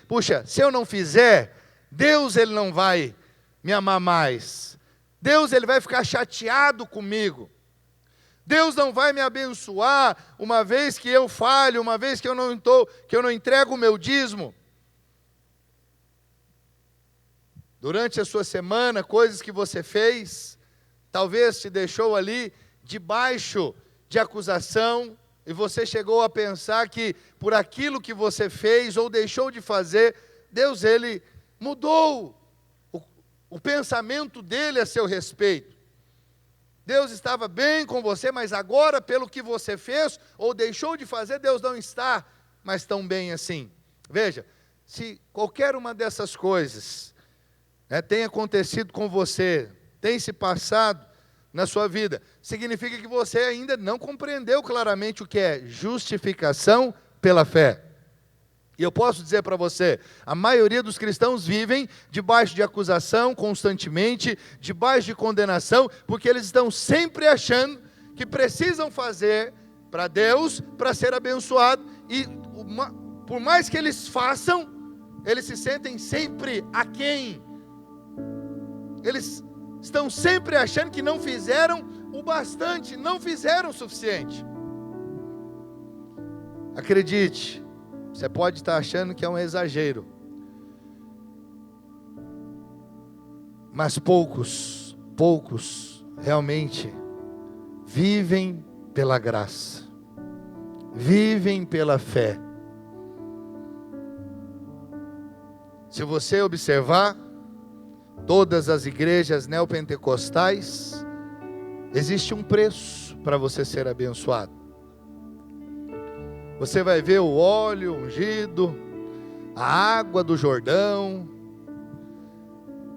puxa, se eu não fizer, Deus ele não vai me amar mais. Deus ele vai ficar chateado comigo. Deus não vai me abençoar uma vez que eu falho, uma vez que eu não entrego o meu dízimo. Durante a sua semana, coisas que você fez, talvez te deixou ali debaixo de acusação, e você chegou a pensar que por aquilo que você fez ou deixou de fazer, Deus ele mudou o pensamento dele a seu respeito. Deus estava bem com você, mas agora pelo que você fez ou deixou de fazer, Deus não está mais tão bem assim. Veja, se qualquer uma dessas coisas tem acontecido com você, tem se passado na sua vida, significa que você ainda não compreendeu claramente o que é justificação pela fé. E eu posso dizer para você, a maioria dos cristãos vivem debaixo de acusação constantemente, debaixo de condenação, porque eles estão sempre achando que precisam fazer para Deus, para ser abençoado, e por mais que eles façam, eles se sentem sempre aquém. Eles estão sempre achando que não fizeram o bastante, não fizeram o suficiente. Acredite, você pode estar achando que é um exagero, mas poucos realmente vivem pela graça, vivem pela fé. Se você observar, todas as igrejas neopentecostais, existe um preço para você ser abençoado. Você vai ver o óleo ungido, a água do Jordão,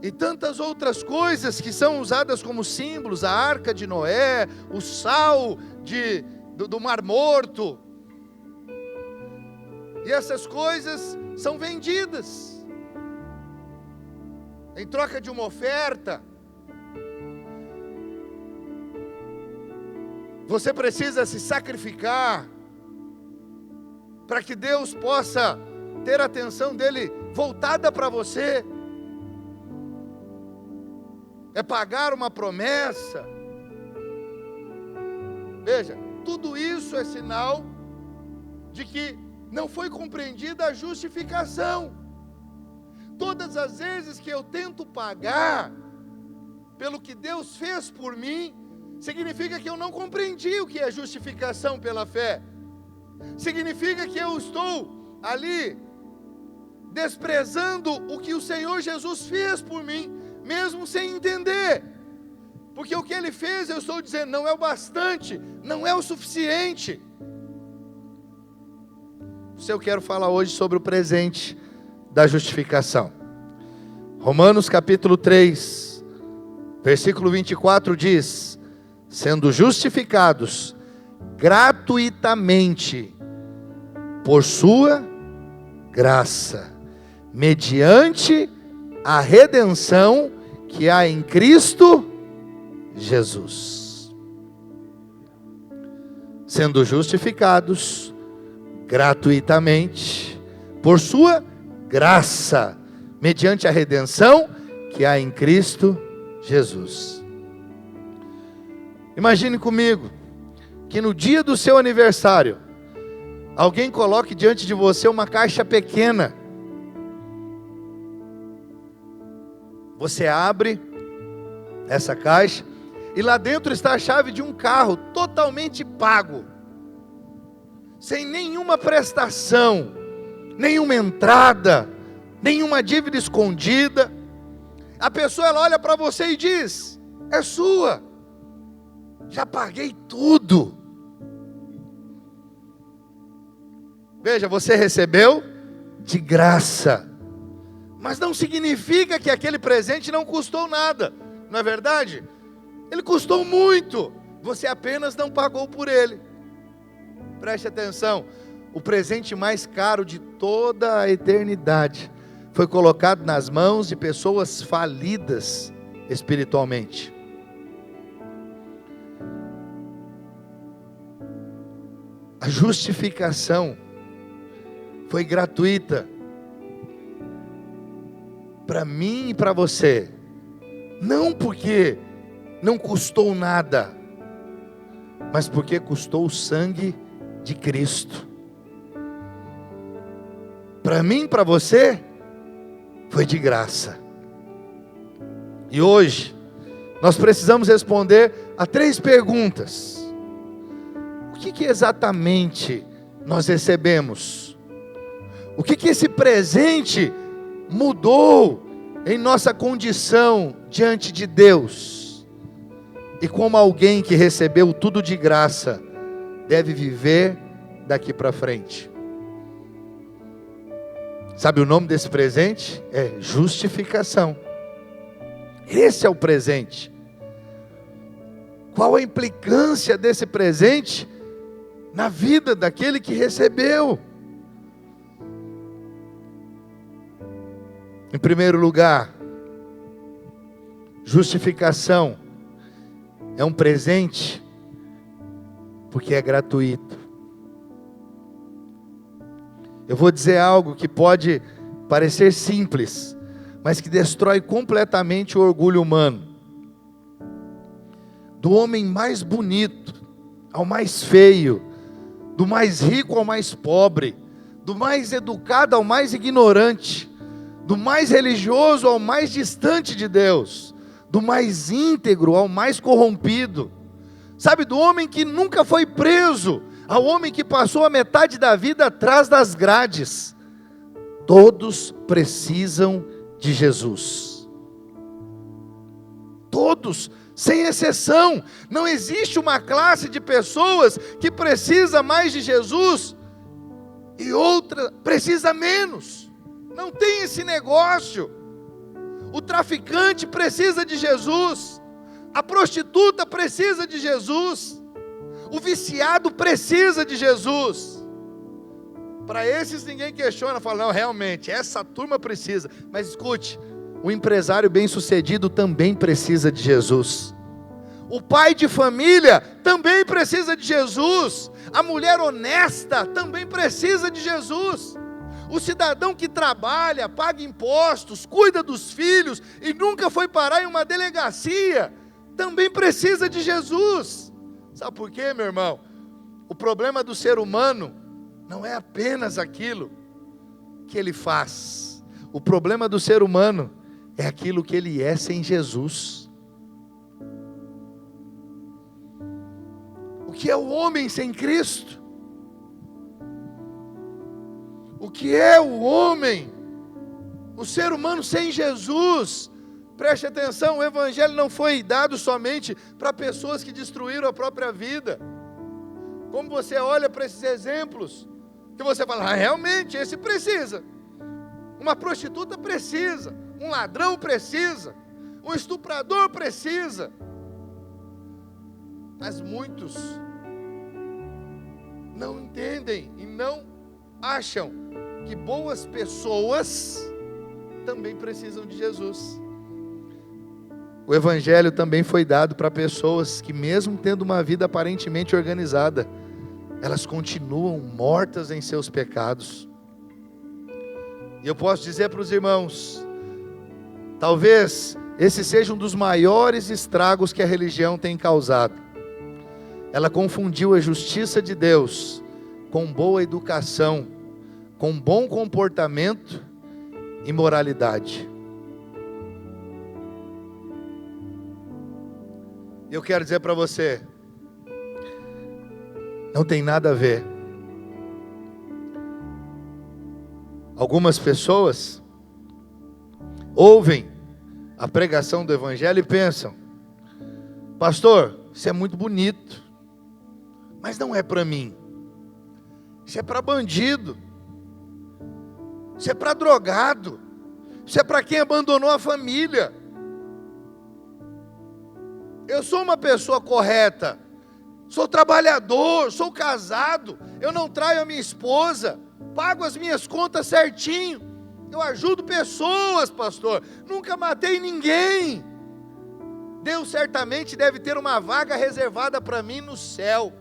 e tantas outras coisas que são usadas como símbolos, a arca de Noé, o sal do Mar Morto. E essas coisas são vendidas em troca de uma oferta. Você precisa se sacrificar para que Deus possa ter a atenção dele voltada para você. É pagar uma promessa. Veja, tudo isso é sinal de que não foi compreendida a justificação. Todas as vezes que eu tento pagar pelo que Deus fez por mim, significa que eu não compreendi o que é justificação pela fé. Significa que eu estou ali desprezando o que o Senhor Jesus fez por mim, mesmo sem entender. Porque o que Ele fez, eu estou dizendo, não é o bastante, não é o suficiente. Eu quero falar hoje sobre o presente da justificação. Romanos capítulo 3, versículo 24 diz: sendo justificados gratuitamente por sua graça, mediante a redenção que há em Cristo Jesus. Sendo justificados gratuitamente por sua graça, mediante a redenção que há em Cristo Jesus. Imagine comigo que no dia do seu aniversário, alguém coloque diante de você uma caixa pequena. Você abre essa caixa e lá dentro está a chave de um carro totalmente pago, sem nenhuma prestação, nenhuma entrada, nenhuma dívida escondida. A pessoa ela olha para você e diz: é sua, já paguei tudo. Veja, você recebeu de graça, mas não significa que aquele presente não custou nada, não é verdade? Ele custou muito, você apenas não pagou por ele. Preste atenção, o presente mais caro de toda a eternidade foi colocado nas mãos de pessoas falidas espiritualmente. A justificação foi gratuita. para mim e para você, não porque não custou nada, mas porque custou o sangue de Cristo. Para mim e para você, foi de graça. E hoje, nós precisamos responder a 3 perguntas. O que exatamente nós recebemos? O que esse presente mudou em nossa condição diante de Deus? E como alguém que recebeu tudo de graça, deve viver daqui para frente? Sabe o nome desse presente? É justificação. Esse é o presente. Qual a implicância desse presente na vida daquele que recebeu? Em primeiro lugar, justificação é um presente porque é gratuito. Eu vou dizer algo que pode parecer simples, mas que destrói completamente o orgulho humano. Do homem mais bonito ao mais feio, do mais rico ao mais pobre, do mais educado ao mais ignorante, do mais religioso ao mais distante de Deus, do mais íntegro ao mais corrompido. Sabe, do homem que nunca foi preso ao homem que passou a metade da vida atrás das grades. Todos precisam de Jesus. Todos, sem exceção. Não existe uma classe de pessoas que precisa mais de Jesus e outra precisa menos. Não tem esse negócio. O traficante precisa de Jesus. A prostituta precisa de Jesus. O viciado precisa de Jesus. Para esses ninguém questiona, fala, não, realmente, essa turma precisa. Mas escute, o empresário bem-sucedido também precisa de Jesus. O pai de família também precisa de Jesus. A mulher honesta também precisa de Jesus. O cidadão que trabalha, paga impostos, cuida dos filhos e nunca foi parar em uma delegacia, também precisa de Jesus. Sabe por quê, meu irmão? O problema do ser humano não é apenas aquilo que ele faz. O problema do ser humano é aquilo que ele é sem Jesus. O que é o homem sem Cristo? O que é o homem, o ser humano sem Jesus? Preste atenção, o Evangelho não foi dado somente para pessoas que destruíram a própria vida. Como você olha para esses exemplos, que você fala, realmente, esse precisa. Uma prostituta precisa, um ladrão precisa, um estuprador precisa. Mas muitos não entendem e não acham que boas pessoas também precisam de Jesus. O Evangelho também foi dado para pessoas que, mesmo tendo uma vida aparentemente organizada, elas continuam mortas em seus pecados. E eu posso dizer para os irmãos, talvez esse seja um dos maiores estragos que a religião tem causado. Ela confundiu a justiça de Deus com boa educação, com bom comportamento e moralidade. Eu quero dizer para você, não tem nada a ver. Algumas pessoas ouvem a pregação do Evangelho e pensam, pastor, isso é muito bonito, mas não é para mim. Isso é para bandido. Isso é para drogado. Isso é para quem abandonou a família. Eu sou uma pessoa correta. Sou trabalhador, sou casado. Eu não traio a minha esposa. Pago as minhas contas certinho. Eu ajudo pessoas, pastor. Nunca matei ninguém. Deus certamente deve ter uma vaga reservada para mim no céu.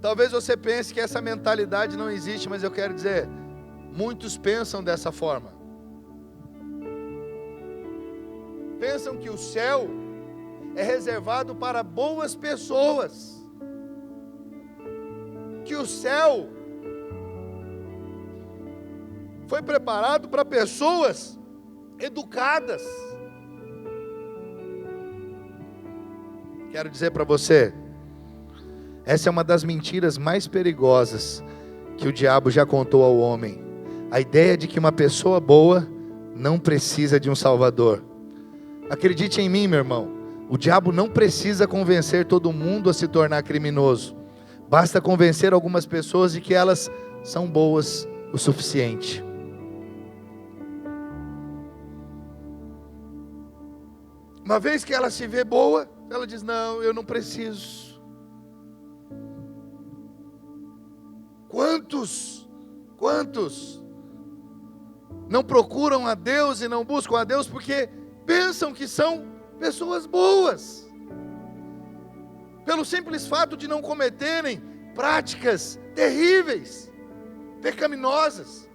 Talvez você pense que essa mentalidade não existe, mas eu quero dizer, Muitos pensam dessa forma. Pensam que o céu é reservado para boas pessoas. Que o céu foi preparado para pessoas educadas. Quero dizer para você, essa é uma das mentiras mais perigosas que o diabo já contou ao homem. A ideia de que uma pessoa boa não precisa de um salvador. Acredite em mim, meu irmão, o diabo não precisa convencer todo mundo a se tornar criminoso. Basta convencer algumas pessoas de que elas são boas o suficiente. Uma vez que ela se vê boa, ela diz: não, eu não preciso. Quantos não procuram a Deus e não buscam a Deus porque pensam que são pessoas boas, pelo simples fato de não cometerem práticas terríveis, pecaminosas.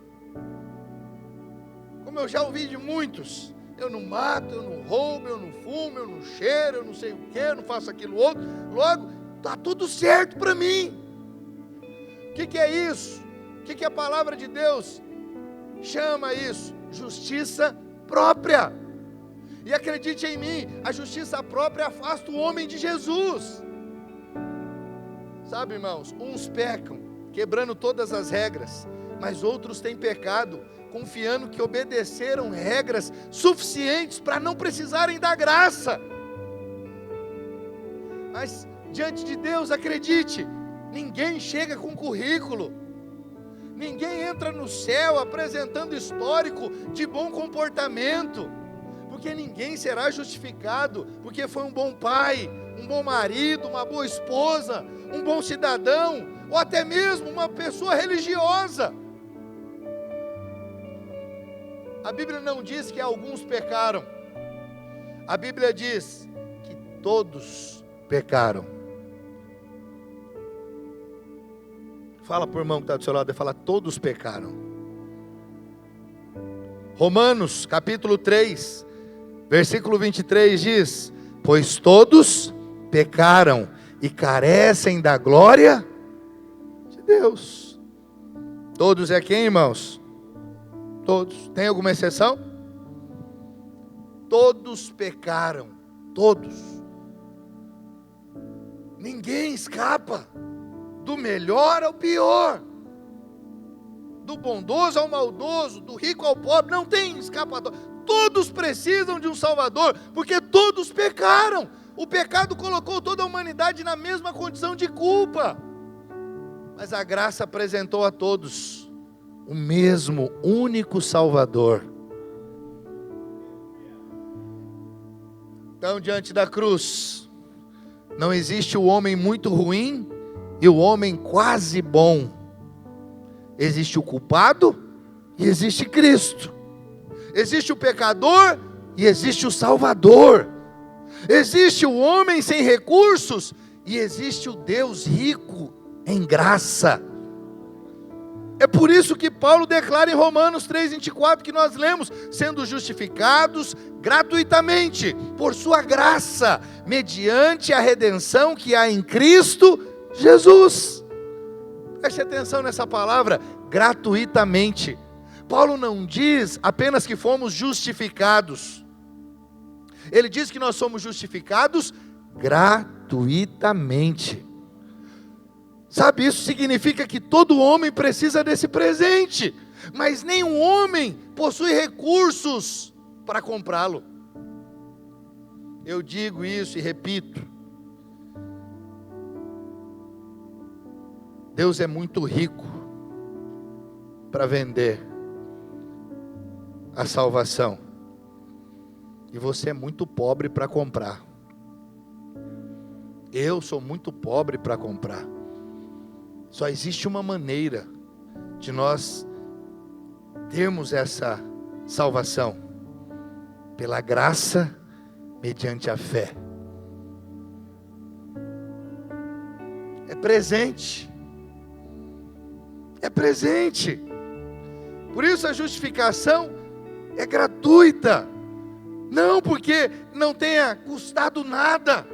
Como eu já ouvi de muitos: eu não mato, eu não roubo, eu não fumo, eu não cheiro, eu não sei o que, eu não faço aquilo outro, logo está tudo certo para mim. O que é isso? O que a palavra de Deus chama isso? Justiça própria. E acredite em mim, a justiça própria afasta o homem de Jesus. Sabe, irmãos, uns pecam, quebrando todas as regras, mas outros têm pecado, confiando que obedeceram regras suficientes para não precisarem da graça. Mas diante de Deus, acredite, ninguém chega com currículo, ninguém entra no céu apresentando histórico de bom comportamento, porque ninguém será justificado porque foi um bom pai, um bom marido, uma boa esposa, um bom cidadão, ou até mesmo uma pessoa religiosa. A Bíblia não diz que alguns pecaram. A Bíblia diz que todos pecaram. Fala para o irmão que está do seu lado e fala: todos pecaram. Romanos capítulo 3, versículo 23 diz: pois todos pecaram e carecem da glória de Deus. Todos é quem, irmãos? Todos. Tem alguma exceção? Todos pecaram. Todos. Ninguém escapa. Do melhor ao pior. Do bondoso ao maldoso. Do rico ao pobre. Não tem escapador. Todos precisam de um Salvador. Porque todos pecaram. O pecado colocou toda a humanidade na mesma condição de culpa. Mas a graça apresentou a todos o mesmo único Salvador. Então, diante da cruz, não existe o homem muito ruim e o homem quase bom. Existe o culpado e existe Cristo. Existe o pecador e existe o Salvador. Existe o homem sem recursos e existe o Deus rico em graça. É por isso que Paulo declara em Romanos 3,24 que nós lemos: sendo justificados gratuitamente, por sua graça, mediante a redenção que há em Cristo Jesus. Preste atenção nessa palavra, gratuitamente. Paulo não diz apenas que fomos justificados. Ele diz que nós somos justificados gratuitamente. Sabe, isso significa que todo homem precisa desse presente, mas nenhum homem possui recursos para comprá-lo. Eu digo isso e repito: Deus é muito rico para vender a salvação, e você é muito pobre para comprar. Eu sou muito pobre para comprar. Só existe uma maneira de nós termos essa salvação: pela graça, mediante a fé. É presente. É presente. Por isso a justificação é gratuita. Não porque não tenha custado nada,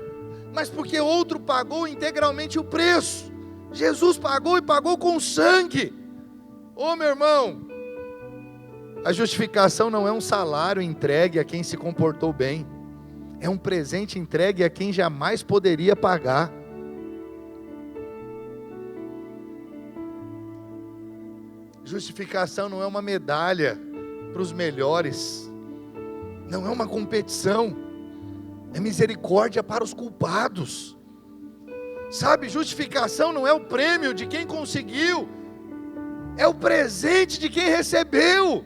mas porque outro pagou integralmente o preço. Jesus pagou e pagou com sangue. Ô meu irmão, a justificação não é um salário entregue a quem se comportou bem. É um presente entregue a quem jamais poderia pagar. Justificação não é uma medalha para os melhores. Não é uma competição. É misericórdia para os culpados. Sabe, justificação não é o prêmio de quem conseguiu. É o presente de quem recebeu.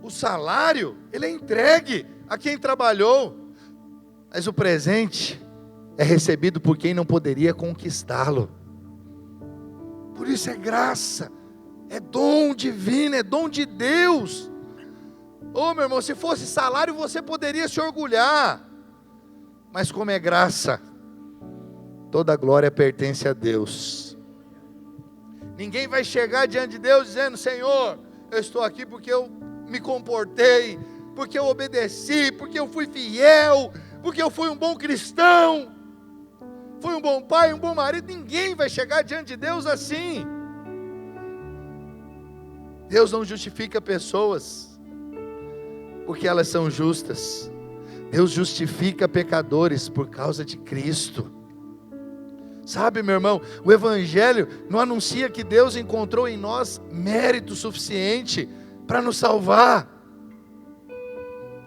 O salário, ele é entregue a quem trabalhou, mas o presente é recebido por quem não poderia conquistá-lo. Por isso é graça, é dom divino, é dom de Deus. Ô meu irmão, se fosse salário você poderia se orgulhar, mas como é graça, toda a glória pertence a Deus. Ninguém vai chegar diante de Deus dizendo: Senhor, eu estou aqui porque eu me comportei, porque eu obedeci, porque eu fui fiel, porque eu fui um bom cristão, fui um bom pai, um bom marido. Ninguém vai chegar diante de Deus assim. Deus não justifica pessoas porque elas são justas. Deus justifica pecadores por causa de Cristo. Sabe, meu irmão, o Evangelho não anuncia que Deus encontrou em nós mérito suficiente para nos salvar.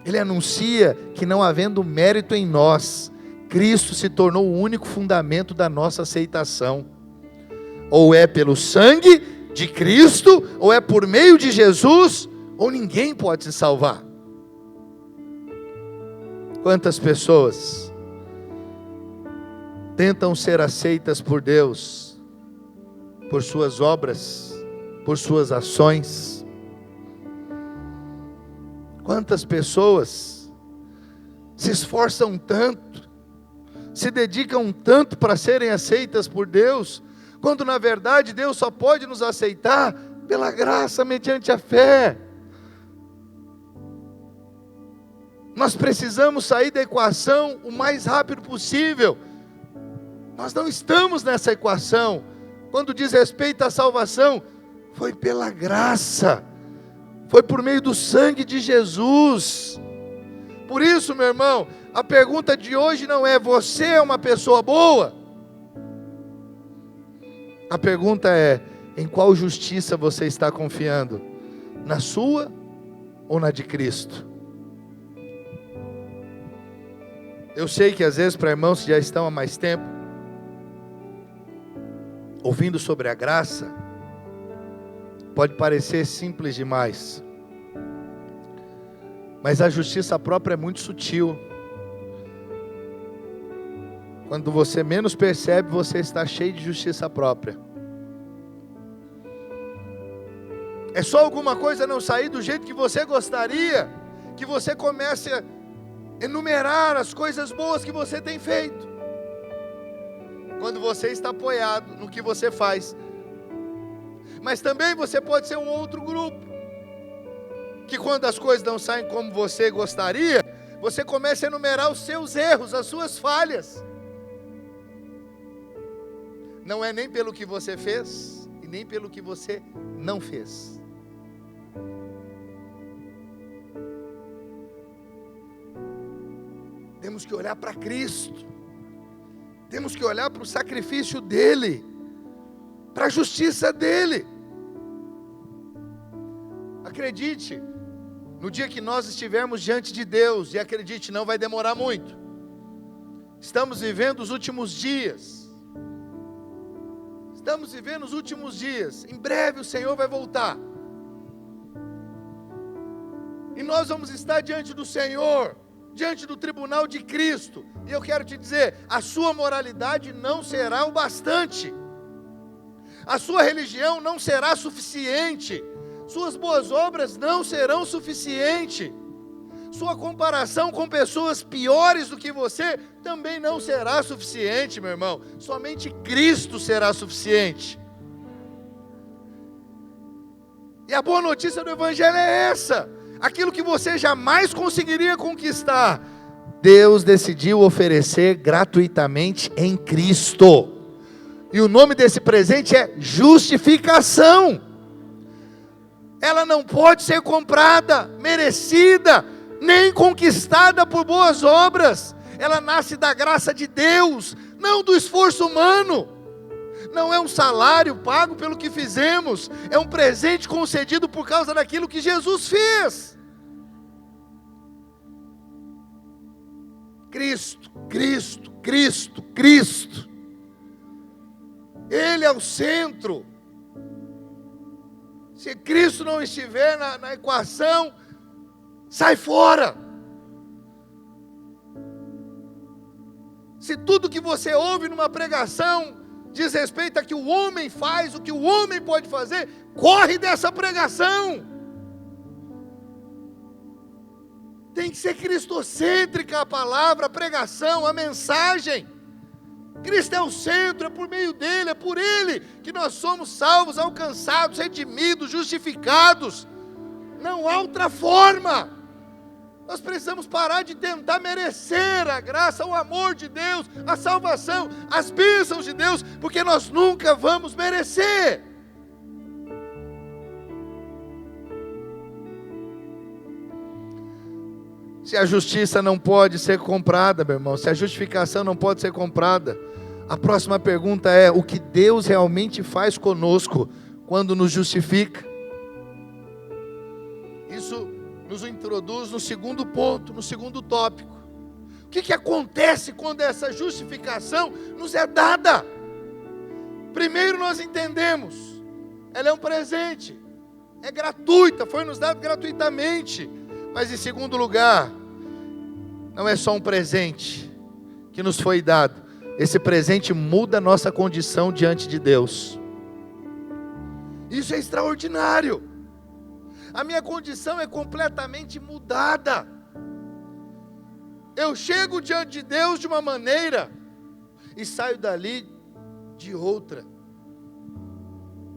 Ele anuncia que, não havendo mérito em nós, Cristo se tornou o único fundamento da nossa aceitação. Ou é pelo sangue de Cristo, ou é por meio de Jesus, ou ninguém pode se salvar. Quantas pessoas tentam ser aceitas por Deus, por suas obras, por suas ações. Quantas pessoas se esforçam tanto, se dedicam tanto para serem aceitas por Deus, quando na verdade Deus só pode nos aceitar pela graça, mediante a fé. Nós precisamos sair da equação o mais rápido possível. Nós não estamos nessa equação. Quando diz respeito à salvação, foi pela graça, foi por meio do sangue de Jesus. Por isso, meu irmão, a pergunta de hoje não é: você é uma pessoa boa? A pergunta é: em qual justiça você está confiando? Na sua ou na de Cristo? Eu sei que às vezes para irmãos que já estão há mais tempo ouvindo sobre a graça, pode parecer simples demais, mas a justiça própria é muito sutil. Quando você menos percebe, você está cheio de justiça própria. É só alguma coisa não sair do jeito que você gostaria, que você comece a enumerar as coisas boas que você tem feito. Quando você está apoiado no que você faz. Mas também você pode ser um outro grupo, que quando as coisas não saem como você gostaria, você começa a enumerar os seus erros, as suas falhas. Não é nem pelo que você fez, e nem pelo que você não fez. Temos que olhar para Cristo, temos que olhar para o sacrifício dEle, para a justiça dEle. Acredite, no dia que nós estivermos diante de Deus, e acredite, não vai demorar muito, estamos vivendo os últimos dias, em breve o Senhor vai voltar, e nós vamos estar diante do Senhor, diante do tribunal de Cristo, e eu quero te dizer, a sua moralidade não será o bastante, a sua religião não será suficiente, suas boas obras não serão suficientes, sua comparação com pessoas piores do que você também não será suficiente, meu irmão. Somente Cristo será suficiente. E a boa notícia do Evangelho é essa: aquilo que você jamais conseguiria conquistar, Deus decidiu oferecer gratuitamente em Cristo. E o nome desse presente é justificação. Ela não pode ser comprada, merecida, nem conquistada por boas obras. Ela nasce da graça de Deus, não do esforço humano. Não é um salário pago pelo que fizemos, é um presente concedido por causa daquilo que Jesus fez. Cristo, Cristo, Cristo, Cristo. Ele é o centro. Se Cristo não estiver na equação, sai fora. Se tudo que você ouve numa pregação diz respeito a que o homem faz, o que o homem pode fazer, corre dessa pregação. Tem que ser cristocêntrica a palavra, a pregação, a mensagem. Cristo é o centro, é por meio dele, é por ele que nós somos salvos, alcançados, redimidos, justificados. Não há outra forma. Nós precisamos parar de tentar merecer a graça, o amor de Deus, a salvação, as bênçãos de Deus, porque nós nunca vamos merecer. Se a justiça não pode ser comprada, meu irmão, se a justificação não pode ser comprada, a próxima pergunta é: o que Deus realmente faz conosco quando nos justifica? Isso nos introduz no segundo ponto, no segundo tópico. O que acontece quando essa justificação nos é dada? Primeiro nós entendemos, ela é um presente, é gratuita, foi nos dado gratuitamente. Mas em segundo lugar, não é só um presente que nos foi dado, esse presente muda a nossa condição diante de Deus. Isso é extraordinário. A minha condição é completamente mudada. Eu chego diante de Deus de uma maneira e saio dali de outra.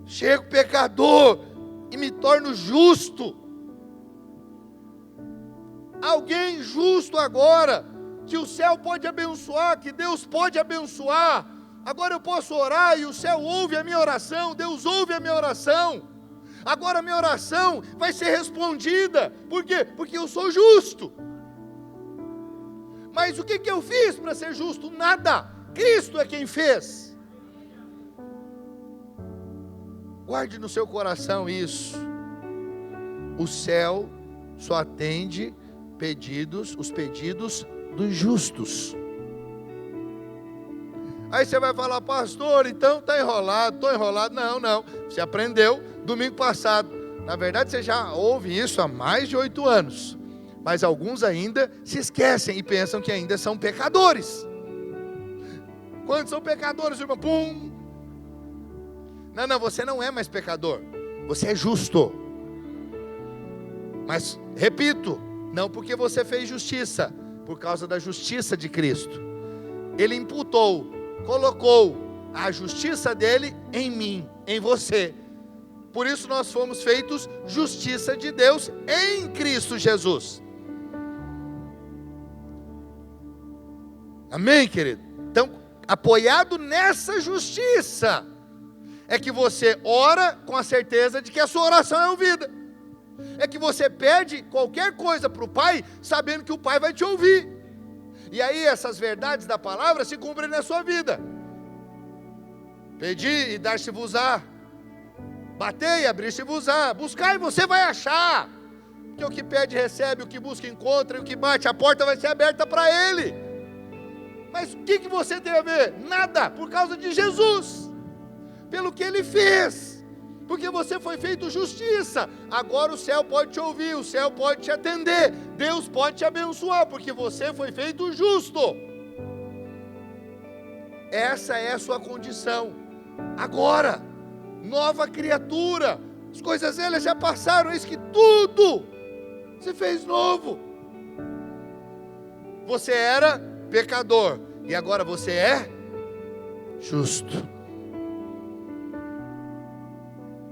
Chego pecador e me torno justo. Alguém justo agora, que o céu pode abençoar, que Deus pode abençoar. Agora eu posso orar e o céu ouve a minha oração, Deus ouve a minha oração. Agora a minha oração vai ser respondida. Por quê? Porque eu sou justo. Mas o que eu fiz para ser justo? Nada. Cristo é quem fez. Guarde no seu coração isso. O céu só atende os pedidos dos justos. Aí você vai falar: pastor, então está enrolado, estou enrolado. Não, você aprendeu domingo passado. Na verdade você já ouve isso há mais de 8 anos. Mas alguns ainda se esquecem e pensam que ainda são pecadores. Quando são pecadores, irmão, pum. Não, você não é mais pecador, você é justo. Mas, repito, não porque você fez justiça, por causa da justiça de Cristo. Ele imputou, colocou a justiça dele em mim, em você. Por isso nós fomos feitos justiça de Deus em Cristo Jesus. Amém, querido? Então, apoiado nessa justiça, é que você ora com a certeza de que a sua oração é ouvida. É que você pede qualquer coisa para o Pai, sabendo que o Pai vai te ouvir. E aí essas verdades da palavra se cumprem na sua vida. Pedi e dar-se-vos-á. Batei e abrir-se-vos-á. Buscai e você vai achar. Porque o que pede recebe, o que busca encontra, e o que bate, a porta vai ser aberta para ele. Mas o que você tem a ver? Nada, por causa de Jesus. Pelo que ele fez. Porque você foi feito justiça. Agora o céu pode te ouvir, o céu pode te atender, Deus pode te abençoar, porque você foi feito justo. Essa é a sua condição. Agora, nova criatura. As coisas velhas já passaram, eis que tudo se fez novo. Você era pecador e agora você é justo.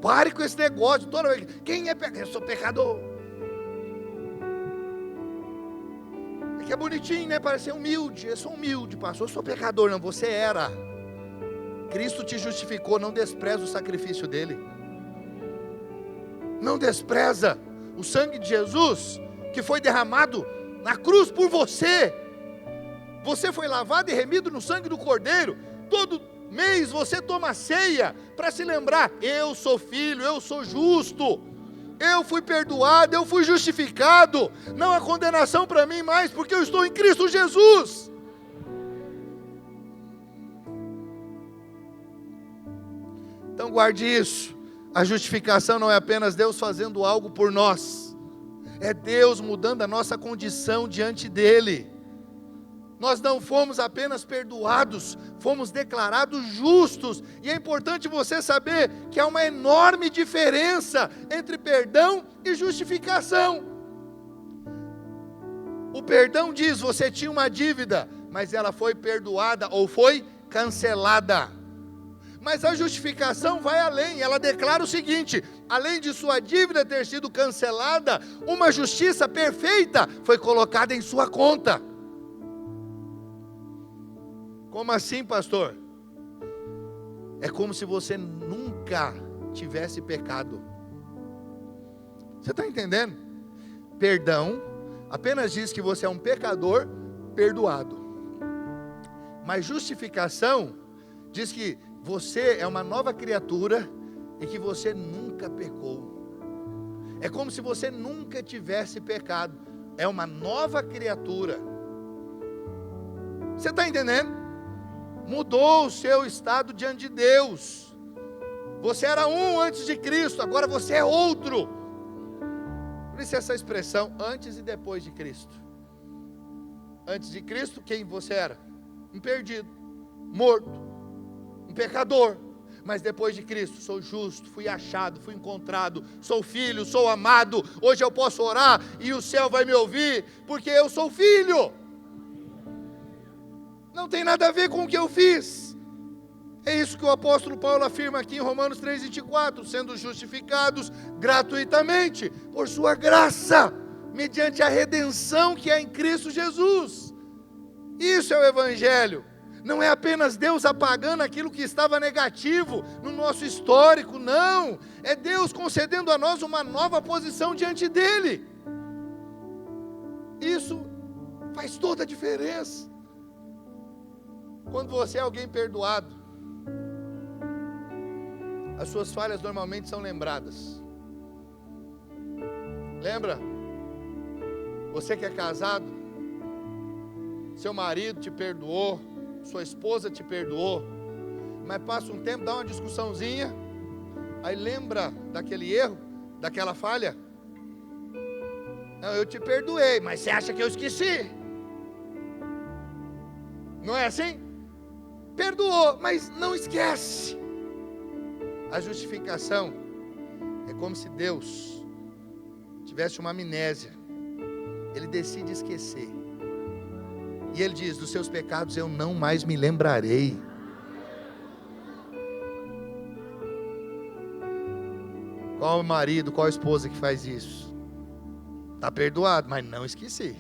Pare com esse negócio. Toda vez. Quem é pecador? Eu sou pecador. É que é bonitinho, né? Parece ser humilde. Eu sou humilde, pastor. Eu sou pecador. Não, você era. Cristo te justificou. Não despreza o sacrifício dele. Não despreza o sangue de Jesus que foi derramado na cruz por você. Você foi lavado e remido no sangue do Cordeiro. Todo mês você toma ceia para se lembrar: eu sou filho, eu sou justo, eu fui perdoado, eu fui justificado. Não há condenação para mim mais, porque eu estou em Cristo Jesus. Então guarde isso. A justificação não é apenas Deus fazendo algo por nós, é Deus mudando a nossa condição diante dele. Nós não fomos apenas perdoados, fomos declarados justos. E é importante você saber que há uma enorme diferença entre perdão e justificação. O perdão diz: você tinha uma dívida, mas ela foi perdoada ou foi cancelada. Mas a justificação vai além, ela declara o seguinte: além de sua dívida ter sido cancelada, uma justiça perfeita foi colocada em sua conta. Como assim, pastor? É como se você nunca tivesse pecado. Você está entendendo? Perdão apenas diz que você é um pecador perdoado. Mas justificação diz que você é uma nova criatura e que você nunca pecou. É como se você nunca tivesse pecado. É uma nova criatura. Você está entendendo? Mudou o seu estado diante de Deus. Você era um antes de Cristo, agora você é outro. Por isso essa expressão, antes e depois de Cristo. Antes de Cristo, quem você era? Um perdido, morto, um pecador. Mas depois de Cristo, sou justo, fui achado, fui encontrado, sou filho, sou amado. Hoje eu posso orar e o céu vai me ouvir, porque eu sou filho. Não tem nada a ver com o que eu fiz. É isso que o apóstolo Paulo afirma aqui em Romanos 3,24, sendo justificados gratuitamente, por sua graça, mediante a redenção que é em Cristo Jesus. Isso é o Evangelho. Não é apenas Deus apagando aquilo que estava negativo no nosso histórico, não. É Deus concedendo a nós uma nova posição diante dEle. Isso faz toda a diferença. Quando você é alguém perdoado, as suas falhas normalmente são lembradas. Lembra? Você que é casado, seu marido te perdoou, sua esposa te perdoou, mas passa um tempo, dá uma discussãozinha, aí lembra daquele erro, daquela falha. Não, eu te perdoei, mas você acha que eu esqueci? Não é assim? Perdoou, mas não esquece. A justificação é como se Deus tivesse uma amnésia. Ele decide esquecer. E Ele diz: dos seus pecados eu não mais me lembrarei. Qual o marido, qual a esposa que faz isso? Está perdoado, mas não esqueci.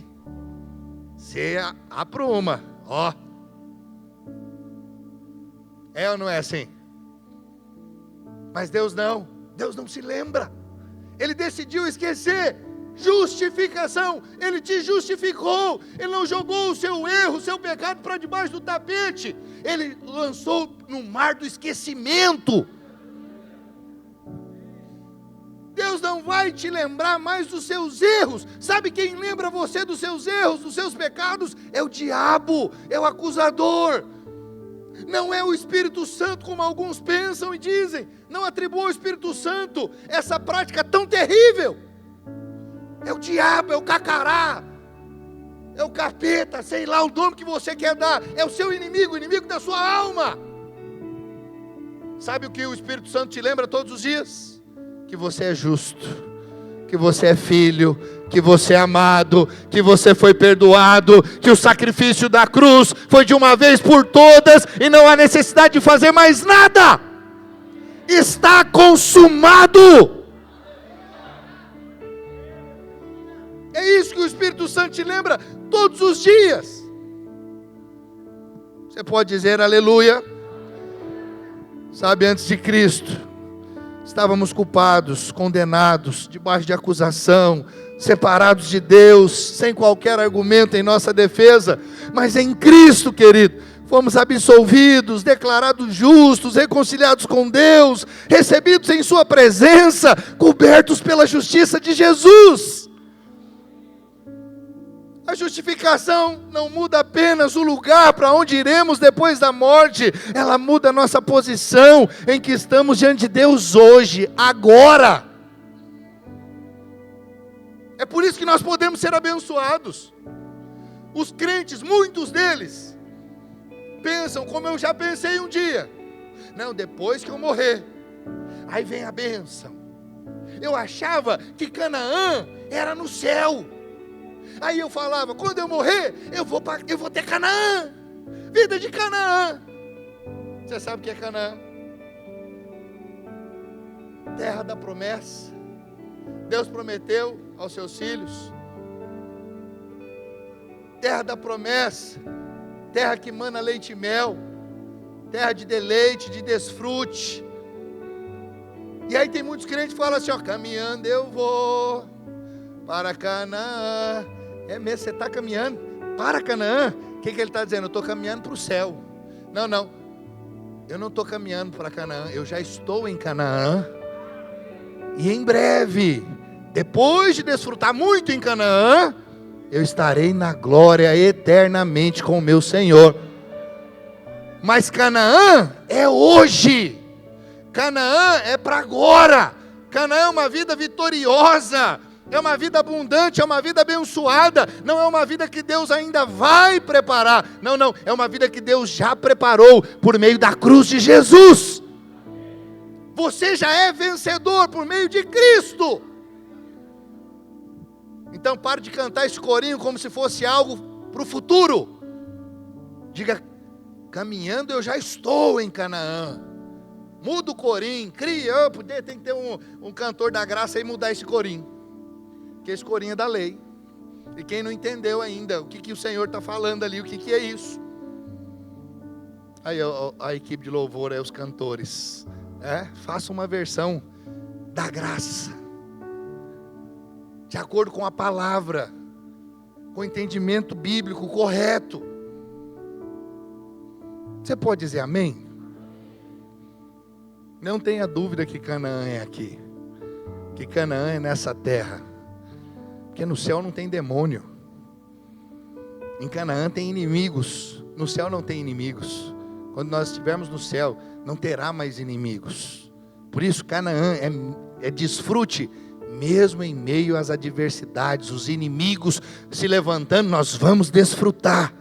Você apruma, ó. É ou não é assim? Mas Deus não se lembra. Ele decidiu esquecer. Justificação, Ele te justificou. Ele não jogou o seu erro, o seu pecado para debaixo do tapete. Ele lançou no mar do esquecimento. Deus não vai te lembrar mais dos seus erros. Sabe quem lembra você dos seus erros, dos seus pecados? É o diabo, é o acusador. Não é o Espírito Santo como alguns pensam e dizem. Não atribua ao Espírito Santo essa prática tão terrível. É o diabo, é o cacará, é o capeta, sei lá o nome que você quer dar. É o seu inimigo, o inimigo da sua alma. Sabe o que o Espírito Santo te lembra todos os dias? Que você é justo, que você é filho, que você é amado, que você foi perdoado, que o sacrifício da cruz foi de uma vez por todas e não há necessidade de fazer mais nada. E está consumado. É isso que o Espírito Santo te lembra todos os dias. Você pode dizer aleluia? Sabe, antes de Cristo, estávamos culpados, condenados, debaixo de acusação, separados de Deus, sem qualquer argumento em nossa defesa. Mas em Cristo, querido, fomos absolvidos, declarados justos, reconciliados com Deus, recebidos em sua presença, cobertos pela justiça de Jesus. A justificação não muda apenas o lugar para onde iremos depois da morte, ela muda a nossa posição em que estamos diante de Deus hoje, agora. É por isso que nós podemos ser abençoados. Os crentes, muitos deles, pensam como eu já pensei um dia. Não, depois que eu morrer, aí vem a bênção. Eu achava que Canaã era no céu. Aí eu falava, quando eu morrer, eu vou ter Canaã, vida de Canaã. Você sabe o que é Canaã? Terra da promessa. Deus prometeu aos seus filhos. Terra da promessa, terra que mana leite e mel, terra de deleite, de desfrute. E aí tem muitos crentes que falam assim, ó, caminhando eu vou para Canaã. É mesmo, você está caminhando para Canaã? O que ele está dizendo? Eu estou caminhando para o céu. Não, eu não estou caminhando para Canaã, eu já estou em Canaã. E em breve, depois de desfrutar muito em Canaã, eu estarei na glória eternamente com o meu Senhor. Mas Canaã é hoje. Canaã é para agora. Canaã é uma vida vitoriosa. É uma vida abundante, é uma vida abençoada. Não é uma vida que Deus ainda vai preparar. Não, é uma vida que Deus já preparou por meio da cruz de Jesus. Você já é vencedor por meio de Cristo. Então pare de cantar esse corinho como se fosse algo para o futuro. Diga, caminhando eu já estou em Canaã. Muda o corinho, cria, tem que ter um cantor da graça aí mudar esse corinho. Porque esse corinho é da lei. E quem não entendeu ainda o que o Senhor está falando ali, o que é isso. Aí a equipe de louvor, os cantores, faça uma versão da graça, de acordo com a palavra, com o entendimento bíblico correto. Você pode dizer amém? Não tenha dúvida que Canaã é aqui, que Canaã é nessa terra, porque no céu não tem demônio, em Canaã tem inimigos, no céu não tem inimigos. Quando nós estivermos no céu, não terá mais inimigos. Por isso Canaã é desfrute, mesmo em meio às adversidades, os inimigos se levantando, nós vamos desfrutar.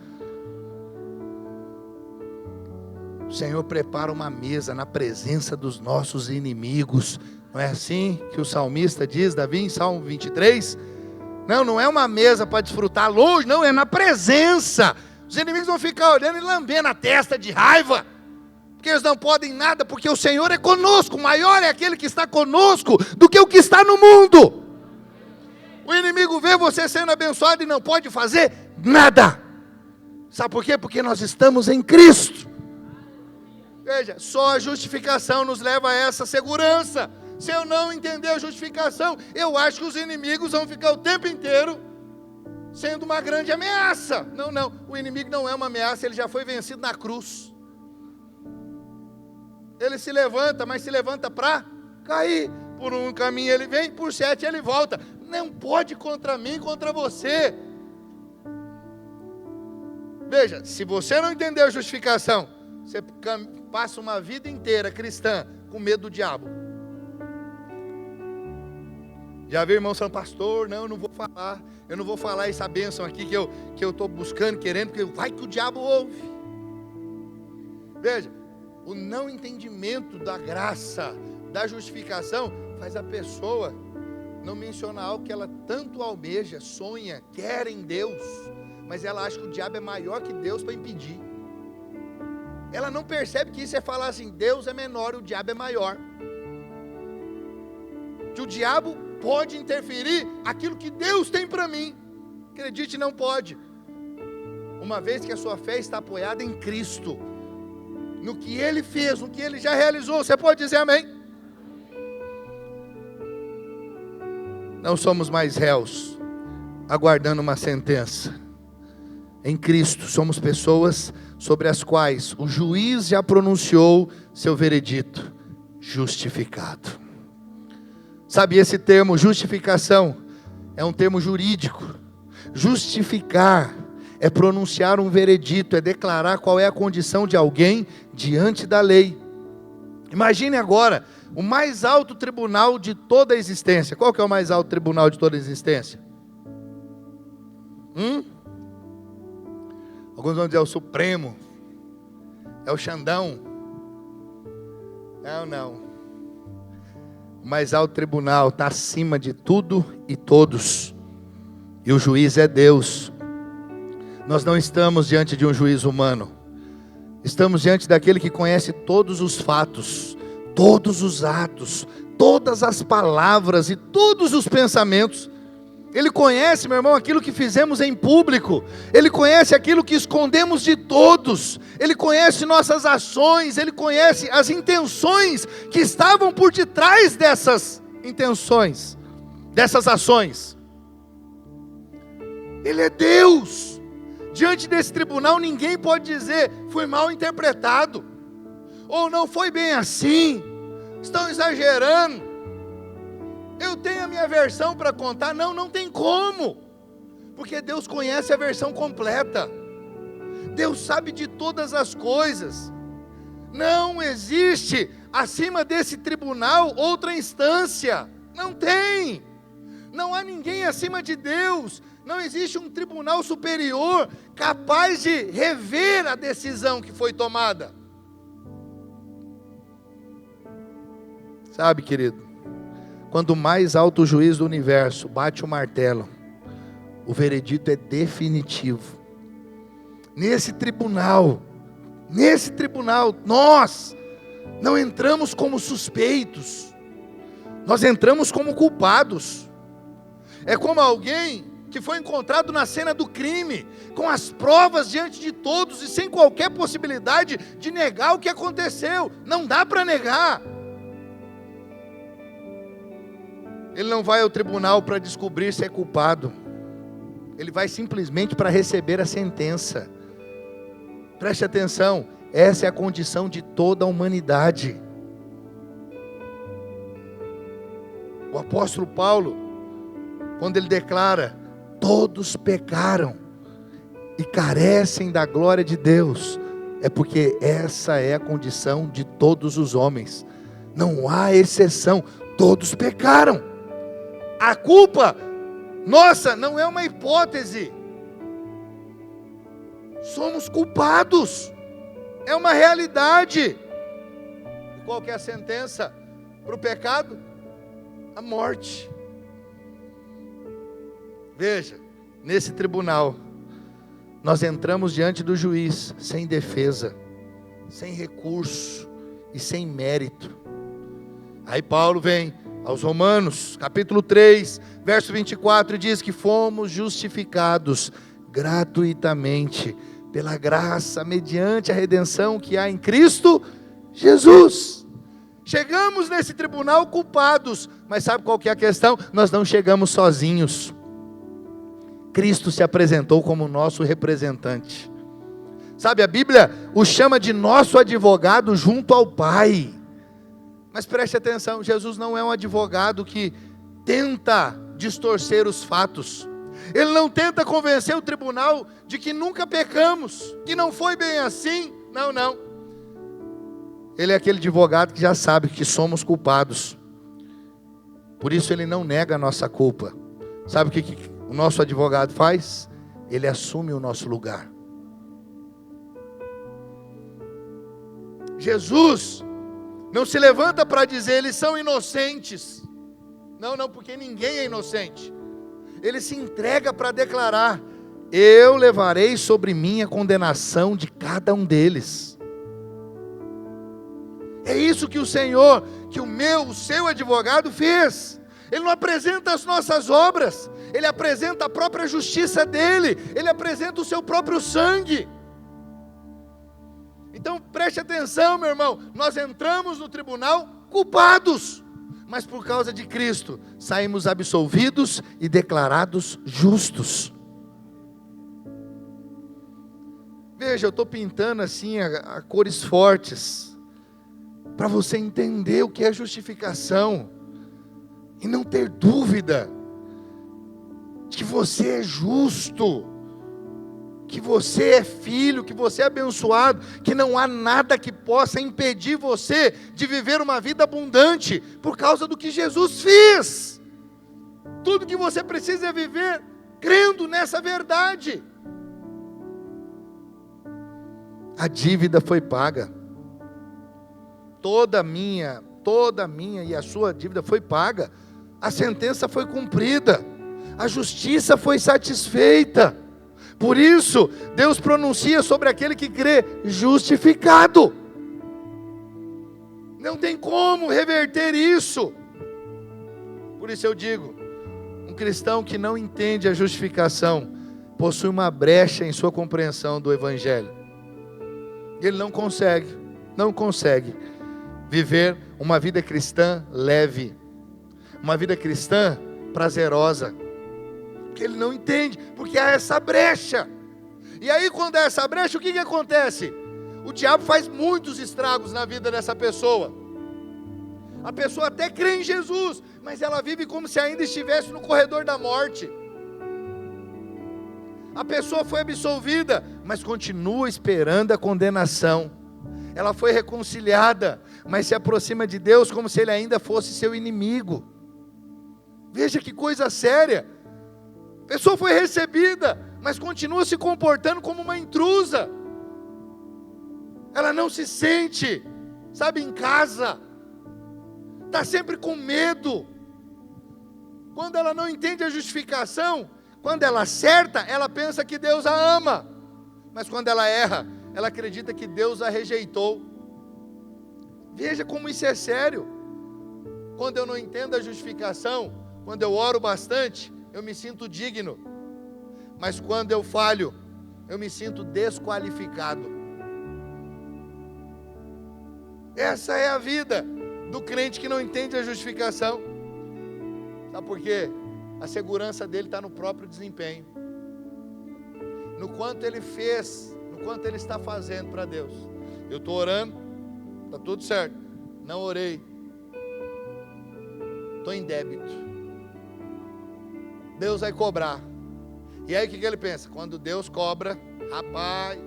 O Senhor prepara uma mesa na presença dos nossos inimigos. Não é assim que o salmista diz, Davi, em Salmo 23? Não é uma mesa para desfrutar longe, não, é na presença. Os inimigos vão ficar olhando e lambendo a testa de raiva, porque eles não podem nada, porque o Senhor é conosco. Maior é aquele que está conosco do que o que está no mundo. O inimigo vê você sendo abençoado e não pode fazer nada. Sabe por quê? Porque nós estamos em Cristo. Veja, só a justificação nos leva a essa segurança. Se eu não entender a justificação, eu acho que os inimigos vão ficar o tempo inteiro sendo uma grande ameaça. Não, o inimigo não é uma ameaça, ele já foi vencido na cruz. Ele se levanta, mas se levanta para cair. Por um caminho ele vem, por 7 ele volta. Não pode contra mim, contra você. Veja, se você não entendeu a justificação, você passa uma vida inteira cristã com medo do diabo. Já vi irmãos falando, pastor, não, eu não vou falar essa bênção aqui que eu estou buscando, querendo, porque vai que o diabo ouve. Veja, o não entendimento da graça, da justificação, faz a pessoa não mencionar algo que ela tanto almeja, sonha, quer em Deus, mas ela acha que o diabo é maior que Deus para impedir. Ela não percebe que isso é falar assim, Deus é menor, o diabo é maior. que o diabo pode interferir aquilo que Deus tem para mim. Acredite, não pode. Uma vez que a sua fé está apoiada em Cristo, no que Ele fez, no que Ele já realizou. Você pode dizer amém? Não somos mais réus, aguardando uma sentença. Em Cristo somos pessoas sobre as quais o juiz já pronunciou seu veredito: justificado. Sabe, esse termo justificação é um termo jurídico. Justificar é pronunciar um veredito, é declarar qual é a condição de alguém diante da lei. Imagine agora o mais alto tribunal de toda a existência. Qual que é o mais alto tribunal de toda a existência? Alguns vão dizer o Supremo, é o Xandão. Não. O mais alto tribunal está acima de tudo e todos. E o juiz é Deus. Nós não estamos diante de um juiz humano. Estamos diante daquele que conhece todos os fatos, todos os atos, todas as palavras e todos os pensamentos. Ele conhece, meu irmão, aquilo que fizemos em público. Ele conhece aquilo que escondemos de todos. Ele conhece nossas ações. Ele conhece as intenções que estavam por detrás dessas intenções, dessas ações. Ele é Deus. Diante desse tribunal ninguém pode dizer: foi mal interpretado, ou não foi bem assim, estão exagerando, eu tenho a minha versão para contar. Não tem como, porque Deus conhece a versão completa. Deus sabe de todas as coisas. Não existe acima desse tribunal outra instância. Não tem. Não há ninguém acima de Deus. Não existe um tribunal superior capaz de rever a decisão que foi tomada. Sabe, querido, quando o mais alto juiz do universo bate o martelo, o veredito é definitivo. Nesse tribunal, nós não entramos como suspeitos, nós entramos como culpados. É como alguém que foi encontrado na cena do crime, com as provas diante de todos e sem qualquer possibilidade de negar o que aconteceu. Não dá para negar. Ele não vai ao tribunal para descobrir se é culpado. Ele vai simplesmente para receber a sentença. Preste atenção, essa é a condição de toda a humanidade. O apóstolo Paulo, quando ele declara: todos pecaram e carecem da glória de Deus, é porque essa é a condição de todos os homens. Não há exceção, todos pecaram. A culpa nossa não é uma hipótese. Somos culpados. É uma realidade. E qual que é a sentença para o pecado? A morte. Veja, nesse tribunal, nós entramos diante do juiz sem defesa, sem recurso e sem mérito. Aí Paulo vem aos Romanos, capítulo 3, verso 24, e diz que fomos justificados gratuitamente, pela graça, mediante a redenção que há em Cristo Jesus. Chegamos nesse tribunal culpados, mas sabe qual que é a questão? Nós não chegamos sozinhos. Cristo se apresentou como nosso representante. Sabe, a Bíblia o chama de nosso advogado junto ao Pai. Mas preste atenção, Jesus não é um advogado que tenta distorcer os fatos. Ele não tenta convencer o tribunal de que nunca pecamos, que não foi bem assim. Não. Ele é aquele advogado que já sabe que somos culpados. Por isso ele não nega a nossa culpa. Sabe o que o nosso advogado faz? Ele assume o nosso lugar. Jesus não se levanta para dizer eles são inocentes. Não, porque ninguém é inocente. Ele se entrega para declarar: eu levarei sobre mim a condenação de cada um deles. É isso que o Senhor, que o seu advogado fez. Ele não apresenta as nossas obras, Ele apresenta a própria justiça dEle, Ele apresenta o seu próprio sangue. Então preste atenção, meu irmão, nós entramos no tribunal culpados, mas por causa de Cristo, saímos absolvidos e declarados justos. Veja, eu estou pintando assim a cores fortes, para você entender o que é justificação, e não ter dúvida, de que você é justo, que você é filho, que você é abençoado, que não há nada que possa impedir você de viver uma vida abundante, por causa do que Jesus fez. Tudo que você precisa é viver crendo nessa verdade. A dívida foi paga, toda a minha e a sua dívida foi paga, a sentença foi cumprida, a justiça foi satisfeita. Por isso, Deus pronuncia sobre aquele que crê, justificado. Não tem como reverter isso. Por isso eu digo, um cristão que não entende a justificação, possui uma brecha em sua compreensão do Evangelho. Ele não consegue viver uma vida cristã leve, uma vida cristã prazerosa, porque ele não entende, porque há essa brecha. E aí quando há essa brecha, o que acontece? O diabo faz muitos estragos na vida dessa pessoa. A pessoa até crê em Jesus, mas ela vive como se ainda estivesse no corredor da morte. A pessoa foi absolvida, mas continua esperando a condenação. Ela foi reconciliada, mas se aproxima de Deus como se Ele ainda fosse seu inimigo. Veja que coisa séria. A pessoa foi recebida, mas continua se comportando como uma intrusa. Ela não se sente, em casa. Está sempre com medo. Quando ela não entende a justificação, quando ela acerta, ela pensa que Deus a ama. Mas quando ela erra, ela acredita que Deus a rejeitou. Veja como isso é sério. Quando eu não entendo a justificação, quando eu oro bastante, eu me sinto digno. Mas quando eu falho, eu me sinto desqualificado. Essa é a vida do crente que não entende a justificação. Sabe por quê? A segurança dele está no próprio desempenho, no quanto ele fez, no quanto ele está fazendo para Deus. Eu estou orando, está tudo certo. Não orei, estou em débito. Deus vai cobrar. E aí o que ele pensa? Quando Deus cobra, rapaz,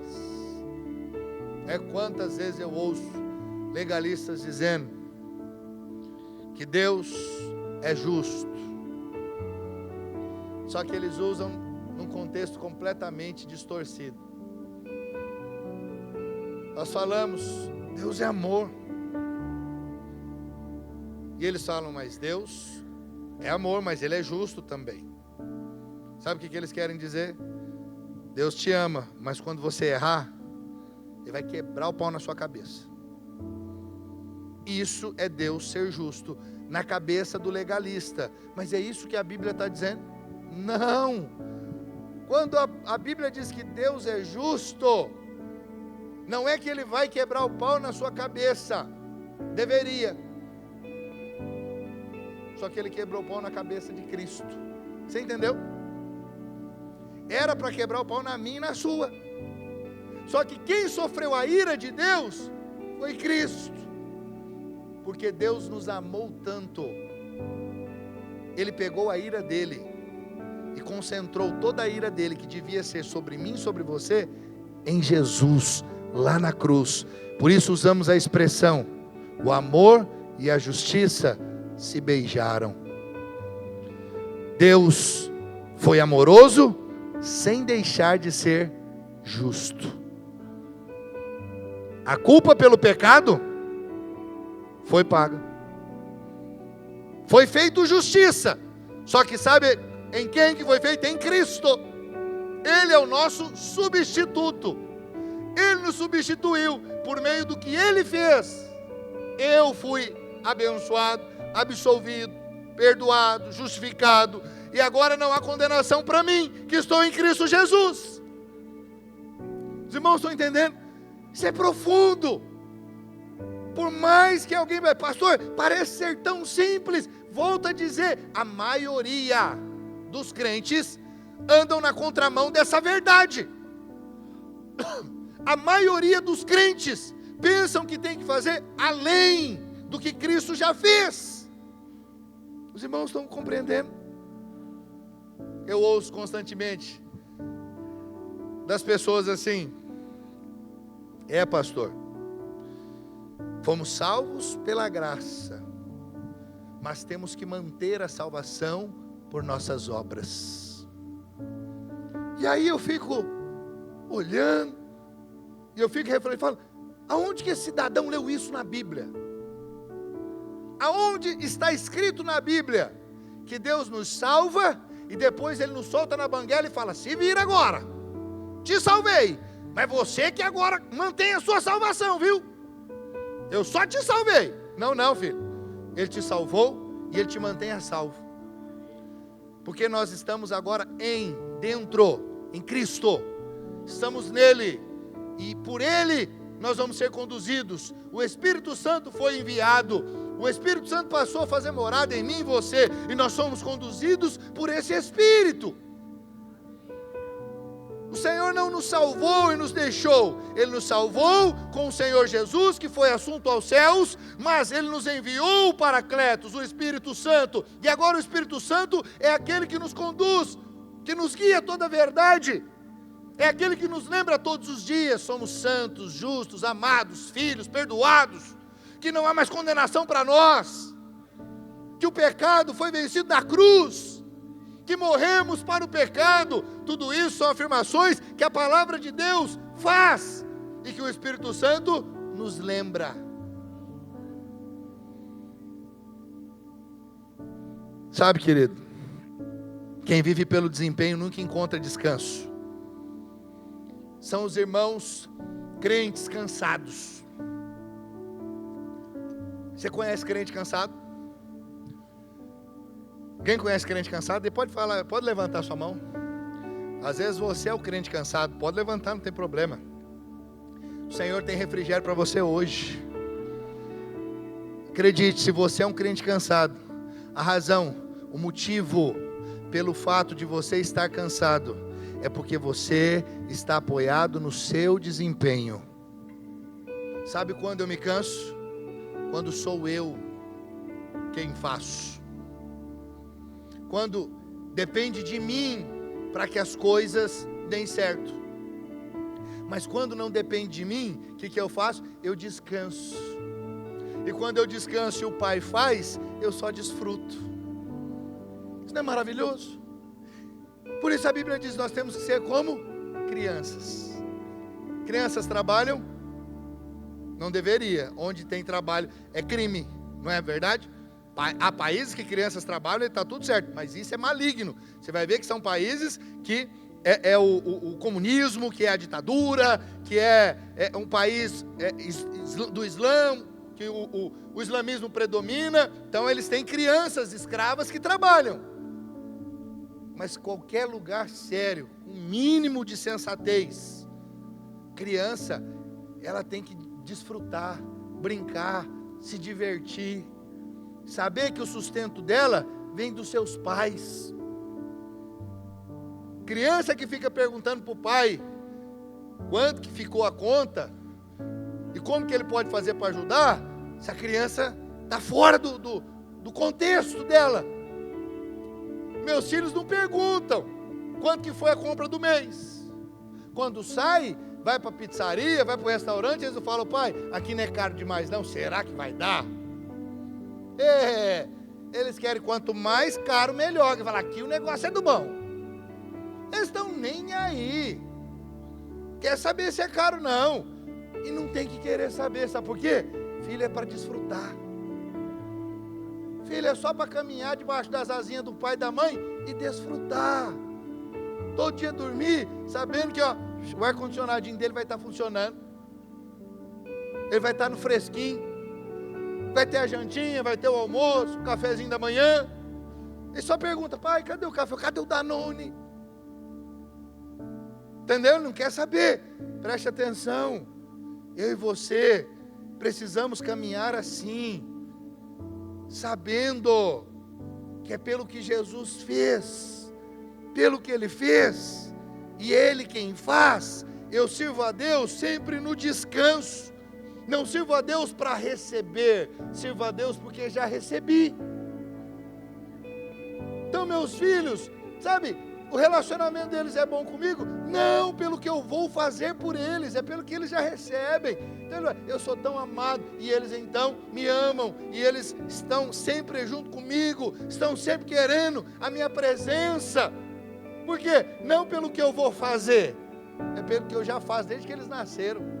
quantas vezes eu ouço legalistas dizendo que Deus é justo. Só que eles usam num contexto completamente distorcido. Nós falamos, Deus é amor. E eles falam, mas Deus é amor, mas Ele é justo também. Sabe o que eles querem dizer? Deus te ama, mas quando você errar, Ele vai quebrar o pau na sua cabeça. Isso é Deus ser justo na cabeça do legalista. Mas é isso que a Bíblia está dizendo? Não. Quando a Bíblia diz que Deus é justo, não é que Ele vai quebrar o pau na sua cabeça. Deveria. Só que Ele quebrou o pau na cabeça de Cristo. Você entendeu? Era para quebrar o pau na minha e na sua. Só que quem sofreu a ira de Deus foi Cristo. Porque Deus nos amou tanto. Ele pegou a ira dele e concentrou toda a ira dele, que devia ser sobre mim e sobre você, em Jesus, lá na cruz. Por isso usamos a expressão, o amor e a justiça se beijaram. Deus foi amoroso, sem deixar de ser justo. A culpa pelo pecado foi paga. Foi feito justiça. Só que sabe em quem que foi feito? Em Cristo. Ele é o nosso substituto. Ele nos substituiu por meio do que Ele fez. Eu fui abençoado, absolvido, perdoado, justificado, e agora não há condenação para mim, que estou em Cristo Jesus. Os irmãos estão entendendo? Isso é profundo. Por mais que alguém vai, pastor, parece ser tão simples, volto a dizer, a maioria dos crentes andam na contramão dessa verdade. A maioria dos crentes pensam que tem que fazer além do que Cristo já fez. Os irmãos estão compreendendo? Eu ouço constantemente das pessoas assim: pastor, fomos salvos pela graça, mas temos que manter a salvação por nossas obras. E aí eu fico olhando, e eu fico refletindo, falo, aonde que esse cidadão leu isso na Bíblia? Aonde está escrito na Bíblia que Deus nos salva e depois Ele nos solta na banguela e fala, se vira agora, te salvei, mas você que agora mantém a sua salvação, viu? Eu só te salvei. Não, filho, Ele te salvou e Ele te mantém a salvo, porque nós estamos agora dentro, em Cristo, estamos nele, e por Ele nós vamos ser conduzidos. O Espírito Santo foi enviado, o Espírito Santo passou a fazer morada em mim e você, e nós somos conduzidos por esse Espírito. O Senhor não nos salvou e nos deixou, Ele nos salvou com o Senhor Jesus, que foi assunto aos céus, mas Ele nos enviou o Paracletos, o Espírito Santo, e agora o Espírito Santo é aquele que nos conduz, que nos guia a toda a verdade, é aquele que nos lembra todos os dias, somos santos, justos, amados, filhos, perdoados, que não há mais condenação para nós, que o pecado foi vencido na cruz, que morremos para o pecado. Tudo isso são afirmações que a palavra de Deus faz, e que o Espírito Santo nos lembra. Sabe, querido, quem vive pelo desempenho nunca encontra descanso. São os irmãos crentes cansados. Você conhece crente cansado? Quem conhece crente cansado? Depois pode levantar sua mão. Às vezes você é o crente cansado, pode levantar, não tem problema. O Senhor tem refrigério para você hoje. Acredite, se você é um crente cansado, a razão, o motivo pelo fato de você estar cansado, é porque você está apoiado no seu desempenho. Sabe quando eu me canso? Quando sou eu quem faço. Quando depende de mim para que as coisas deem certo. Mas quando não depende de mim, o que eu faço? Eu descanso. E quando eu descanso e o Pai faz, eu só desfruto. Isso não é maravilhoso? Por isso a Bíblia diz, nós temos que ser como crianças. Crianças trabalham? Não deveria. Onde tem trabalho é crime, não é verdade? Há países que crianças trabalham e está tudo certo, mas isso é maligno. Você vai ver que são países que é o comunismo, que é a ditadura, que é um país do Islã, que o islamismo predomina. Então eles têm crianças escravas que trabalham. Mas qualquer lugar sério, com um mínimo de sensatez, criança, ela tem que desfrutar, brincar, se divertir, saber que o sustento dela vem dos seus pais. Criança que fica perguntando para o pai quanto que ficou a conta e como que ele pode fazer para ajudar, se a criança está fora do contexto dela. Meus filhos não perguntam quanto que foi a compra do mês. Quando sai, vai para a pizzaria, vai para o restaurante, eles falam, pai, aqui não é caro demais não, será que vai dar? Eles querem quanto mais caro, melhor. Que fala, aqui o negócio é do bom. Eles estão nem aí. Quer saber se é caro não. E não tem que querer saber, sabe por quê? Filho é para desfrutar. Filho é só para caminhar debaixo das asinhas do pai e da mãe e desfrutar. Todo dia dormir, sabendo que o ar-condicionadinho dele vai estar funcionando. Ele vai estar no fresquinho. Vai ter a jantinha, vai ter o almoço, o cafezinho da manhã. Ele só pergunta: pai, cadê o café? Cadê o Danone? Entendeu? Ele não quer saber. Preste atenção. Eu e você precisamos caminhar assim, sabendo que é pelo que Jesus fez, pelo que Ele fez, e Ele quem faz. Eu sirvo a Deus sempre no descanso. Não sirvo a Deus para receber, sirvo a Deus porque já recebi. Então, meus filhos, sabe, o relacionamento deles é bom comigo? Não pelo que eu vou fazer por eles, é pelo que eles já recebem. Então, eu sou tão amado, e eles então me amam, e eles estão sempre junto comigo, estão sempre querendo a minha presença. Por quê? Não pelo que eu vou fazer, é pelo que eu já faço desde que eles nasceram.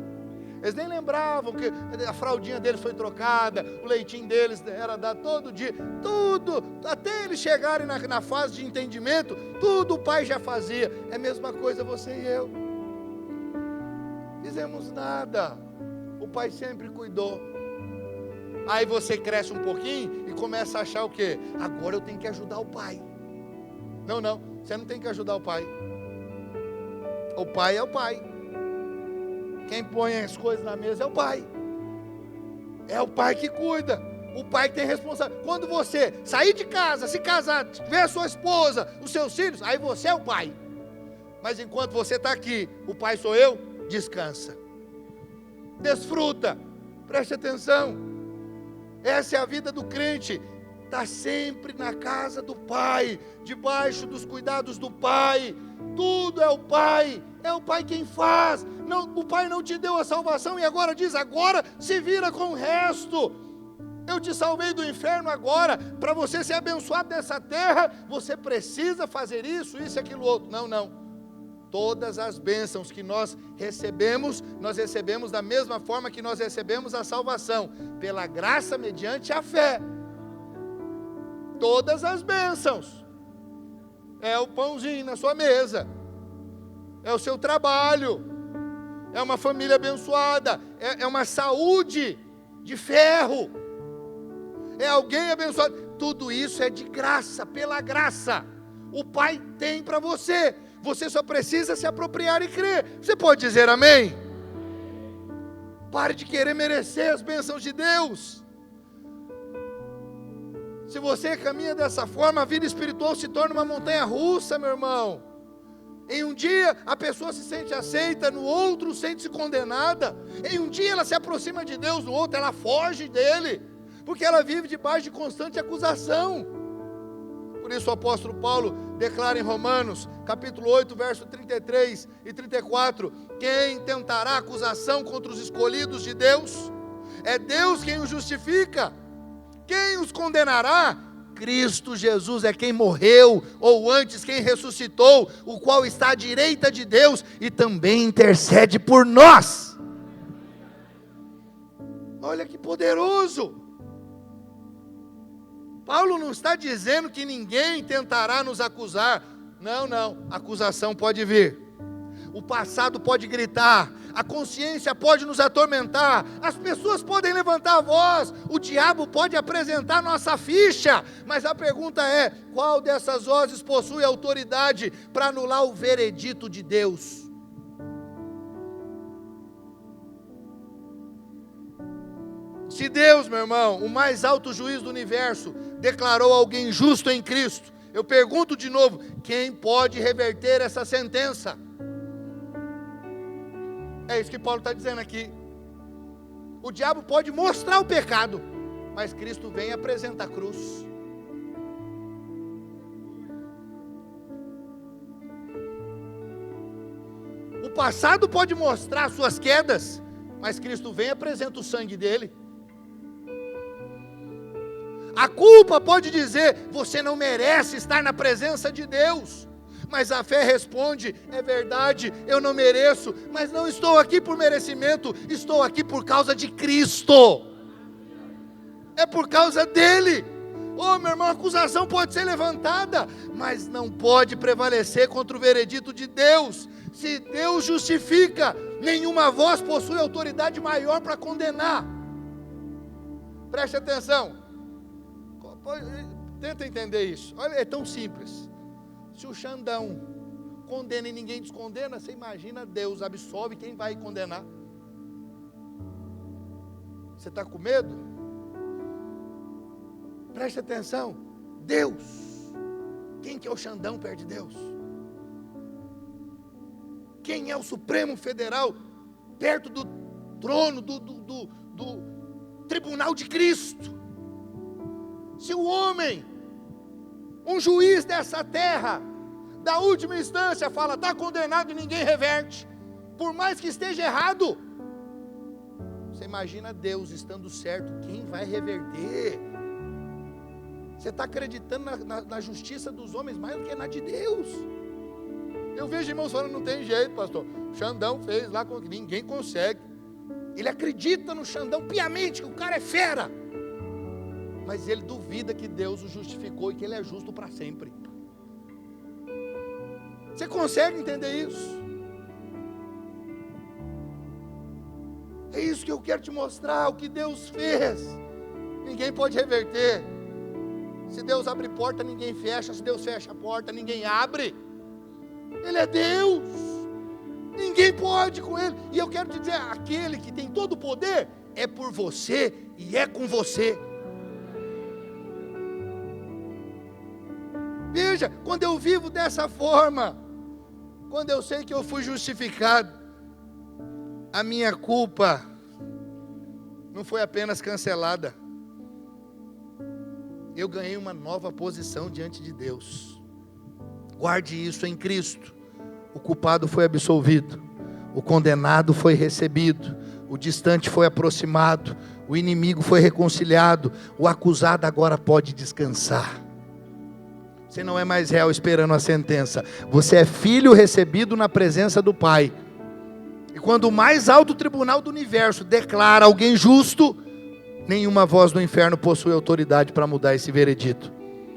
Eles nem lembravam que a fraldinha deles foi trocada, o leitinho deles era dado todo dia, tudo, até eles chegarem na fase de entendimento, tudo o pai já fazia. É a mesma coisa você e eu. Fizemos nada, o pai sempre cuidou. Aí você cresce um pouquinho e começa a achar o quê? Agora eu tenho que ajudar o pai. Não, você não tem que ajudar o pai. O pai é o pai. Quem põe as coisas na mesa é o pai. É o pai que cuida. O pai que tem responsabilidade. Quando você sair de casa, se casar, ver a sua esposa, os seus filhos, aí você é o pai. Mas enquanto você está aqui, o pai sou eu, descansa. Desfruta. Preste atenção. Essa é a vida do crente. Está sempre na casa do pai, debaixo dos cuidados do pai. Tudo é o pai. É o pai quem faz. Não, o pai não te deu a salvação e agora diz: agora se vira com o resto. Eu te salvei do inferno agora. Para você ser abençoado nessa terra, você precisa fazer isso e aquilo outro. Não. Todas as bênçãos que nós recebemos da mesma forma que nós recebemos a salvação, pela graça mediante a fé. Todas as bênçãos. É o pãozinho na sua mesa, é o seu trabalho, é uma família abençoada, é uma saúde de ferro, é alguém abençoado. Tudo isso é de graça, pela graça. O Pai tem para você. Você só precisa se apropriar e crer. Você pode dizer amém? Pare de querer merecer as bênçãos de Deus. Se você caminha dessa forma, a vida espiritual se torna uma montanha russa, meu irmão. Em um dia a pessoa se sente aceita, no outro sente-se condenada. Em um dia ela se aproxima de Deus, no outro ela foge dele, porque ela vive debaixo de constante acusação. Por isso o apóstolo Paulo declara em Romanos, capítulo 8, verso 33 e 34, quem tentará acusação contra os escolhidos de Deus? É Deus quem os justifica. Quem os condenará? Cristo Jesus é quem morreu, ou antes quem ressuscitou, o qual está à direita de Deus e também intercede por nós. Olha que poderoso. Paulo não está dizendo que ninguém tentará nos acusar. Não, acusação pode vir. O passado pode gritar, a consciência pode nos atormentar, as pessoas podem levantar a voz, o diabo pode apresentar nossa ficha, mas a pergunta é, qual dessas vozes possui autoridade para anular o veredito de Deus? Se Deus, meu irmão, o mais alto juiz do universo, declarou alguém justo em Cristo, eu pergunto de novo, quem pode reverter essa sentença? É isso que Paulo está dizendo aqui. O diabo pode mostrar o pecado, mas Cristo vem e apresenta a cruz. O passado pode mostrar suas quedas, mas Cristo vem e apresenta o sangue dele. A culpa pode dizer, você não merece estar na presença de Deus. Mas a fé responde, é verdade, eu não mereço, mas não estou aqui por merecimento, estou aqui por causa de Cristo. É por causa dele. Oh, meu irmão, a acusação pode ser levantada, mas não pode prevalecer contra o veredito de Deus. Se Deus justifica, nenhuma voz possui autoridade maior para condenar. Preste atenção. Tenta entender isso. Olha, é tão simples. Se o Xandão condena e ninguém descondena, você imagina Deus absolve, quem vai condenar? Você está com medo? Preste atenção. Deus. Quem que é o Xandão perto de Deus? Quem é o Supremo Federal perto do trono, do tribunal de Cristo? Se o homem, um juiz dessa terra, da última instância, fala, está condenado e ninguém reverte, por mais que esteja errado, você imagina Deus estando certo, quem vai reverter? Você está acreditando na justiça dos homens mais do que na de Deus. Eu vejo irmãos falando, não tem jeito, pastor, Xandão fez lá, ninguém consegue. Ele acredita no Xandão piamente, que o cara é fera, mas ele duvida que Deus o justificou e que ele é justo para sempre. Você consegue entender isso? É isso que eu quero te mostrar, o que Deus fez. Ninguém pode reverter. Se Deus abre porta, ninguém fecha. Se Deus fecha a porta, ninguém abre. Ele é Deus. Ninguém pode com Ele. E eu quero te dizer, aquele que tem todo o poder, é por você e é com você. Veja, quando eu vivo dessa forma, quando eu sei que eu fui justificado, a minha culpa não foi apenas cancelada, eu ganhei uma nova posição diante de Deus. Guarde isso em Cristo. O culpado foi absolvido, o condenado foi recebido, o distante foi aproximado, o inimigo foi reconciliado, o acusado agora pode descansar. Você não é mais réu esperando a sentença, você é filho recebido na presença do Pai. E quando o mais alto tribunal do universo declara alguém justo, nenhuma voz do inferno possui autoridade para mudar esse veredito.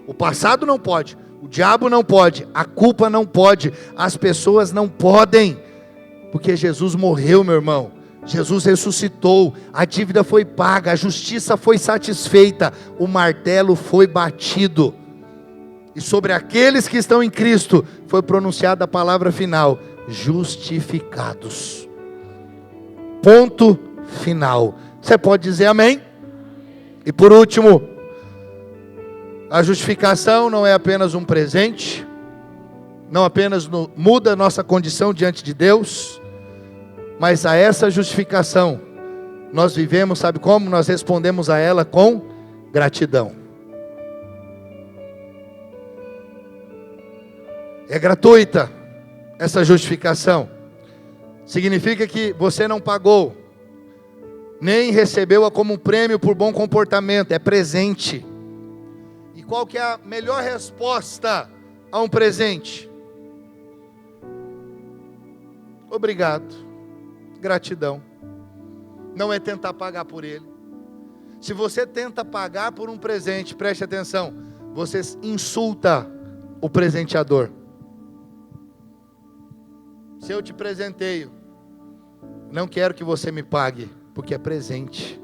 O passado não pode, o diabo não pode, a culpa não pode, as pessoas não podem, porque Jesus morreu, meu irmão. Jesus ressuscitou, a dívida foi paga, a justiça foi satisfeita, o martelo foi batido. E sobre aqueles que estão em Cristo, foi pronunciada a palavra final, justificados. Ponto final. Você pode dizer amém? E por último, a justificação não é apenas um presente, não apenas muda a nossa condição diante de Deus, mas a essa justificação, nós vivemos, sabe como? Nós respondemos a ela com gratidão. É gratuita essa justificação. Significa que você não pagou, nem recebeu-a como um prêmio por bom comportamento, é presente. E qual que é a melhor resposta a um presente? Obrigado, gratidão. Não é tentar pagar por ele. Se você tenta pagar por um presente, preste atenção, você insulta o presenteador. Se eu te presenteio, não quero que você me pague, porque é presente.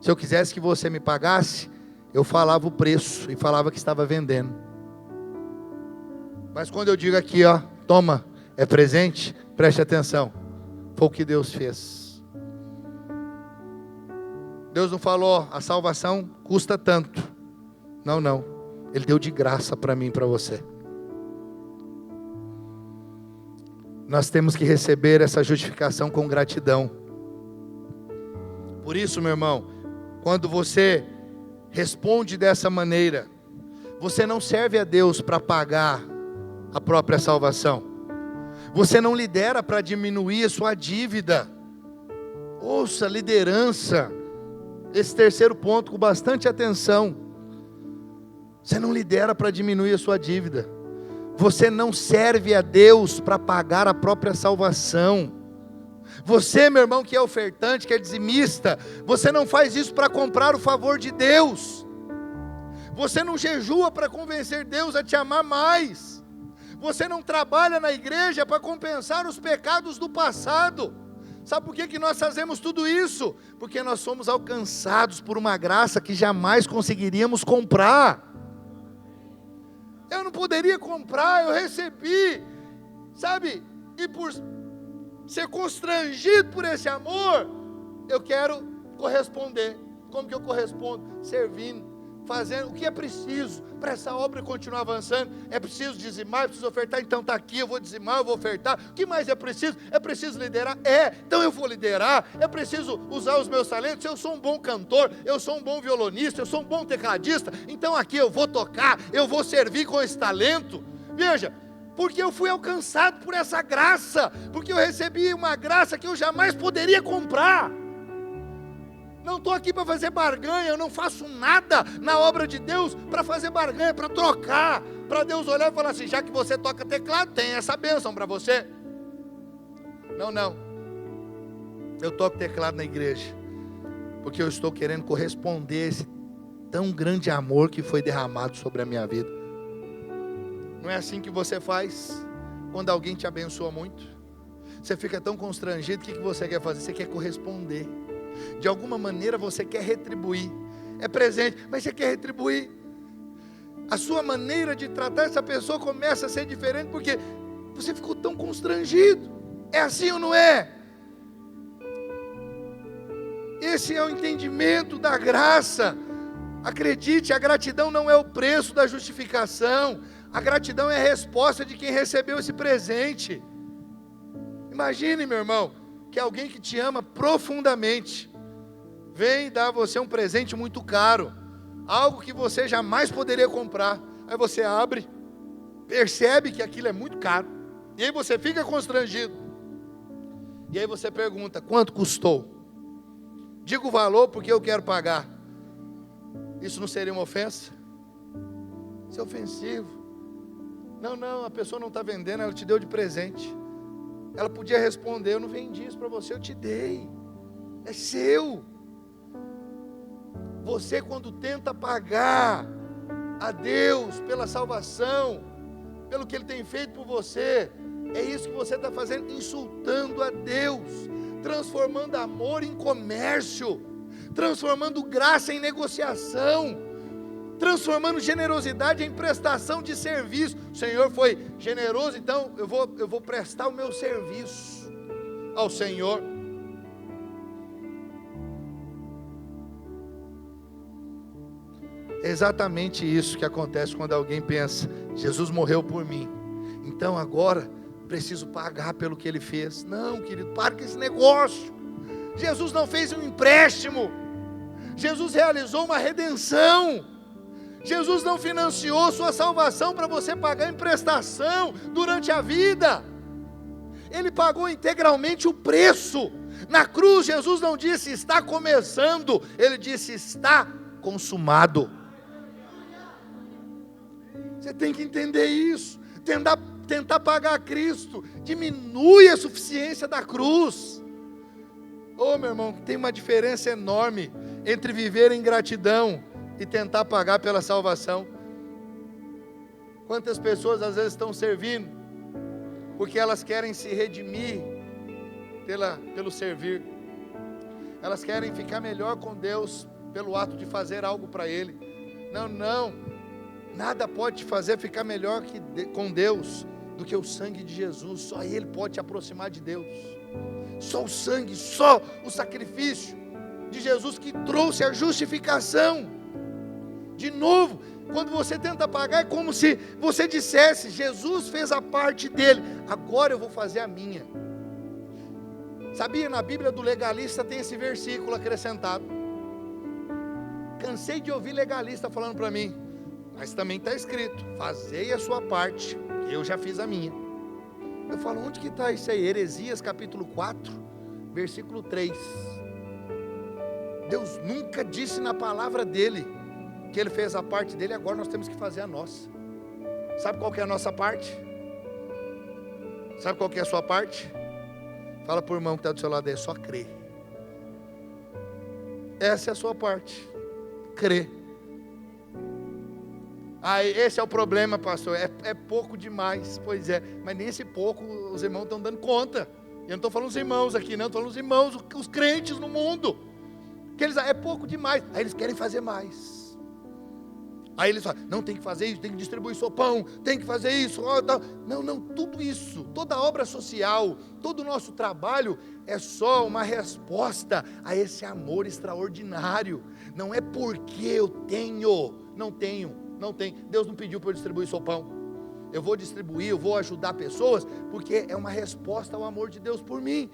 Se eu quisesse que você me pagasse, eu falava o preço e falava que estava vendendo. Mas quando eu digo aqui, ó, toma, é presente, preste atenção, foi o que Deus fez. Deus não falou, a salvação custa tanto. Não, Ele deu de graça para mim e para você. Nós temos que receber essa justificação com gratidão. Por isso, meu irmão, quando você responde dessa maneira, você não serve a Deus para pagar a própria salvação. Você não lidera para diminuir a sua dívida. Ouça, liderança, esse terceiro ponto com bastante atenção. Você não lidera para diminuir a sua dívida. Você não serve a Deus para pagar a própria salvação. Você, meu irmão, que é ofertante, que é dizimista, você não faz isso para comprar o favor de Deus. Você não jejua para convencer Deus a te amar mais. Você não trabalha na igreja para compensar os pecados do passado. Sabe por que nós fazemos tudo isso? Porque nós somos alcançados por uma graça que jamais conseguiríamos comprar. Eu não poderia comprar, eu recebi, sabe? E por ser constrangido por esse amor, eu quero corresponder. Como que eu correspondo? Servindo, fazendo o que é preciso para essa obra continuar avançando. É preciso dizimar, é preciso ofertar, então está aqui, eu vou dizimar, eu vou ofertar. O que mais é preciso? É preciso liderar? Então eu vou liderar. É preciso usar os meus talentos. Eu sou um bom cantor, eu sou um bom violonista, eu sou um bom tecladista, então aqui eu vou tocar, eu vou servir com esse talento. Veja, porque eu fui alcançado por essa graça, porque eu recebi uma graça que eu jamais poderia comprar. Não estou aqui para fazer barganha, eu não faço nada na obra de Deus para fazer barganha, para trocar, para Deus olhar e falar assim, já que você toca teclado, tem essa bênção para você. Não, eu toco teclado na igreja, porque eu estou querendo corresponder a esse tão grande amor que foi derramado sobre a minha vida. Não é assim que você faz quando alguém te abençoa muito? Você fica tão constrangido, o que você quer fazer? Você quer corresponder. De alguma maneira você quer retribuir. É presente, mas você quer retribuir. A sua maneira de tratar essa pessoa começa a ser diferente, porque você ficou tão constrangido. É assim ou não é? Esse é o entendimento da graça. Acredite, a gratidão não é o preço da justificação. A gratidão é a resposta de quem recebeu esse presente. Imagine, meu irmão, que alguém que te ama profundamente vem dar a você um presente muito caro, algo que você jamais poderia comprar. Aí você abre, percebe que aquilo é muito caro, e aí você fica constrangido, e aí você pergunta, quanto custou? Diga o valor porque eu quero pagar. Isso não seria uma ofensa? Isso é ofensivo. Não, a pessoa não está vendendo, ela te deu de presente. Ela podia responder, eu não vendi isso para você, eu te dei, é seu. Você, quando tenta pagar a Deus pela salvação, pelo que Ele tem feito por você, é isso que você está fazendo, insultando a Deus, transformando amor em comércio, transformando graça em negociação, transformando generosidade em prestação de serviço. O Senhor foi generoso, então eu vou prestar o meu serviço ao Senhor. É exatamente isso que acontece quando alguém pensa, Jesus morreu por mim, então agora preciso pagar pelo que Ele fez. Não, querido, para com esse negócio. Jesus não fez um empréstimo, Jesus realizou uma redenção. Jesus não financiou sua salvação para você pagar em prestação durante a vida. Ele pagou integralmente o preço. Na cruz, Jesus não disse está começando, Ele disse está consumado. Você tem que entender isso. Tentar pagar a Cristo diminui a suficiência da cruz. Ô meu irmão, tem uma diferença enorme entre viver em gratidão e tentar pagar pela salvação. Quantas pessoas às vezes estão servindo porque elas querem se redimir pelo servir. Elas querem ficar melhor com Deus pelo ato de fazer algo para Ele. Não, nada pode te fazer ficar melhor com Deus do que o sangue de Jesus. Só Ele pode te aproximar de Deus. Só o sangue, só o sacrifício de Jesus que trouxe a justificação. De novo, quando você tenta pagar, é como se você dissesse, Jesus fez a parte dele, agora eu vou fazer a minha. Sabia, na Bíblia do legalista tem esse versículo acrescentado. Cansei de ouvir legalista falando para mim, mas também está escrito, fazei a sua parte, eu já fiz a minha. Eu falo, onde que está isso aí? Heresias capítulo 4, versículo 3. Deus nunca disse na palavra dele que Ele fez a parte dele, agora nós temos que fazer a nossa. Sabe qual que é a nossa parte? Sabe qual que é a sua parte? Fala para o irmão que está do seu lado aí, é só crer. Essa é a sua parte, crer. Aí esse é o problema, pastor, é pouco demais. Pois é, mas nesse pouco os irmãos estão dando conta. Eu não estou falando os irmãos aqui, não, estou falando os irmãos, os crentes no mundo, que eles, é pouco demais, aí eles querem fazer mais. Aí eles falam, não, tem que fazer isso, tem que distribuir sopão, tem que fazer isso. Não, tudo isso, toda obra social, todo o nosso trabalho é só uma resposta a esse amor extraordinário. Não é porque eu tenho, não tenho. Deus não pediu para eu distribuir sopão. Eu vou distribuir, eu vou ajudar pessoas, porque é uma resposta ao amor de Deus por mim.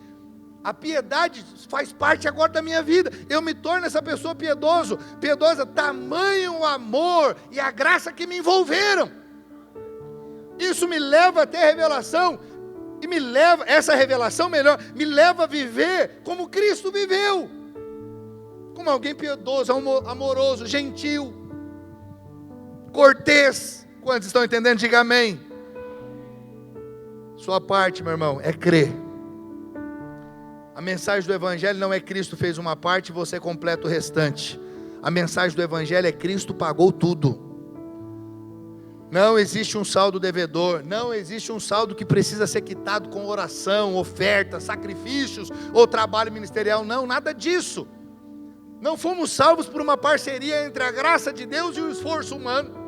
A piedade faz parte agora da minha vida. Eu me torno essa pessoa piedosa, tamanho o amor e a graça que me envolveram. Isso me leva a ter revelação, e essa revelação me leva a viver como Cristo viveu, como alguém piedoso, amoroso, gentil, cortês. Quantos estão entendendo? Diga amém. Sua parte, meu irmão, é crer. A mensagem do Evangelho não é Cristo fez uma parte e você completa o restante. A mensagem do Evangelho é Cristo pagou tudo. Não existe um saldo devedor, não existe um saldo que precisa ser quitado com oração, oferta, sacrifícios ou trabalho ministerial, não, nada disso. Não fomos salvos por uma parceria entre a graça de Deus e o esforço humano.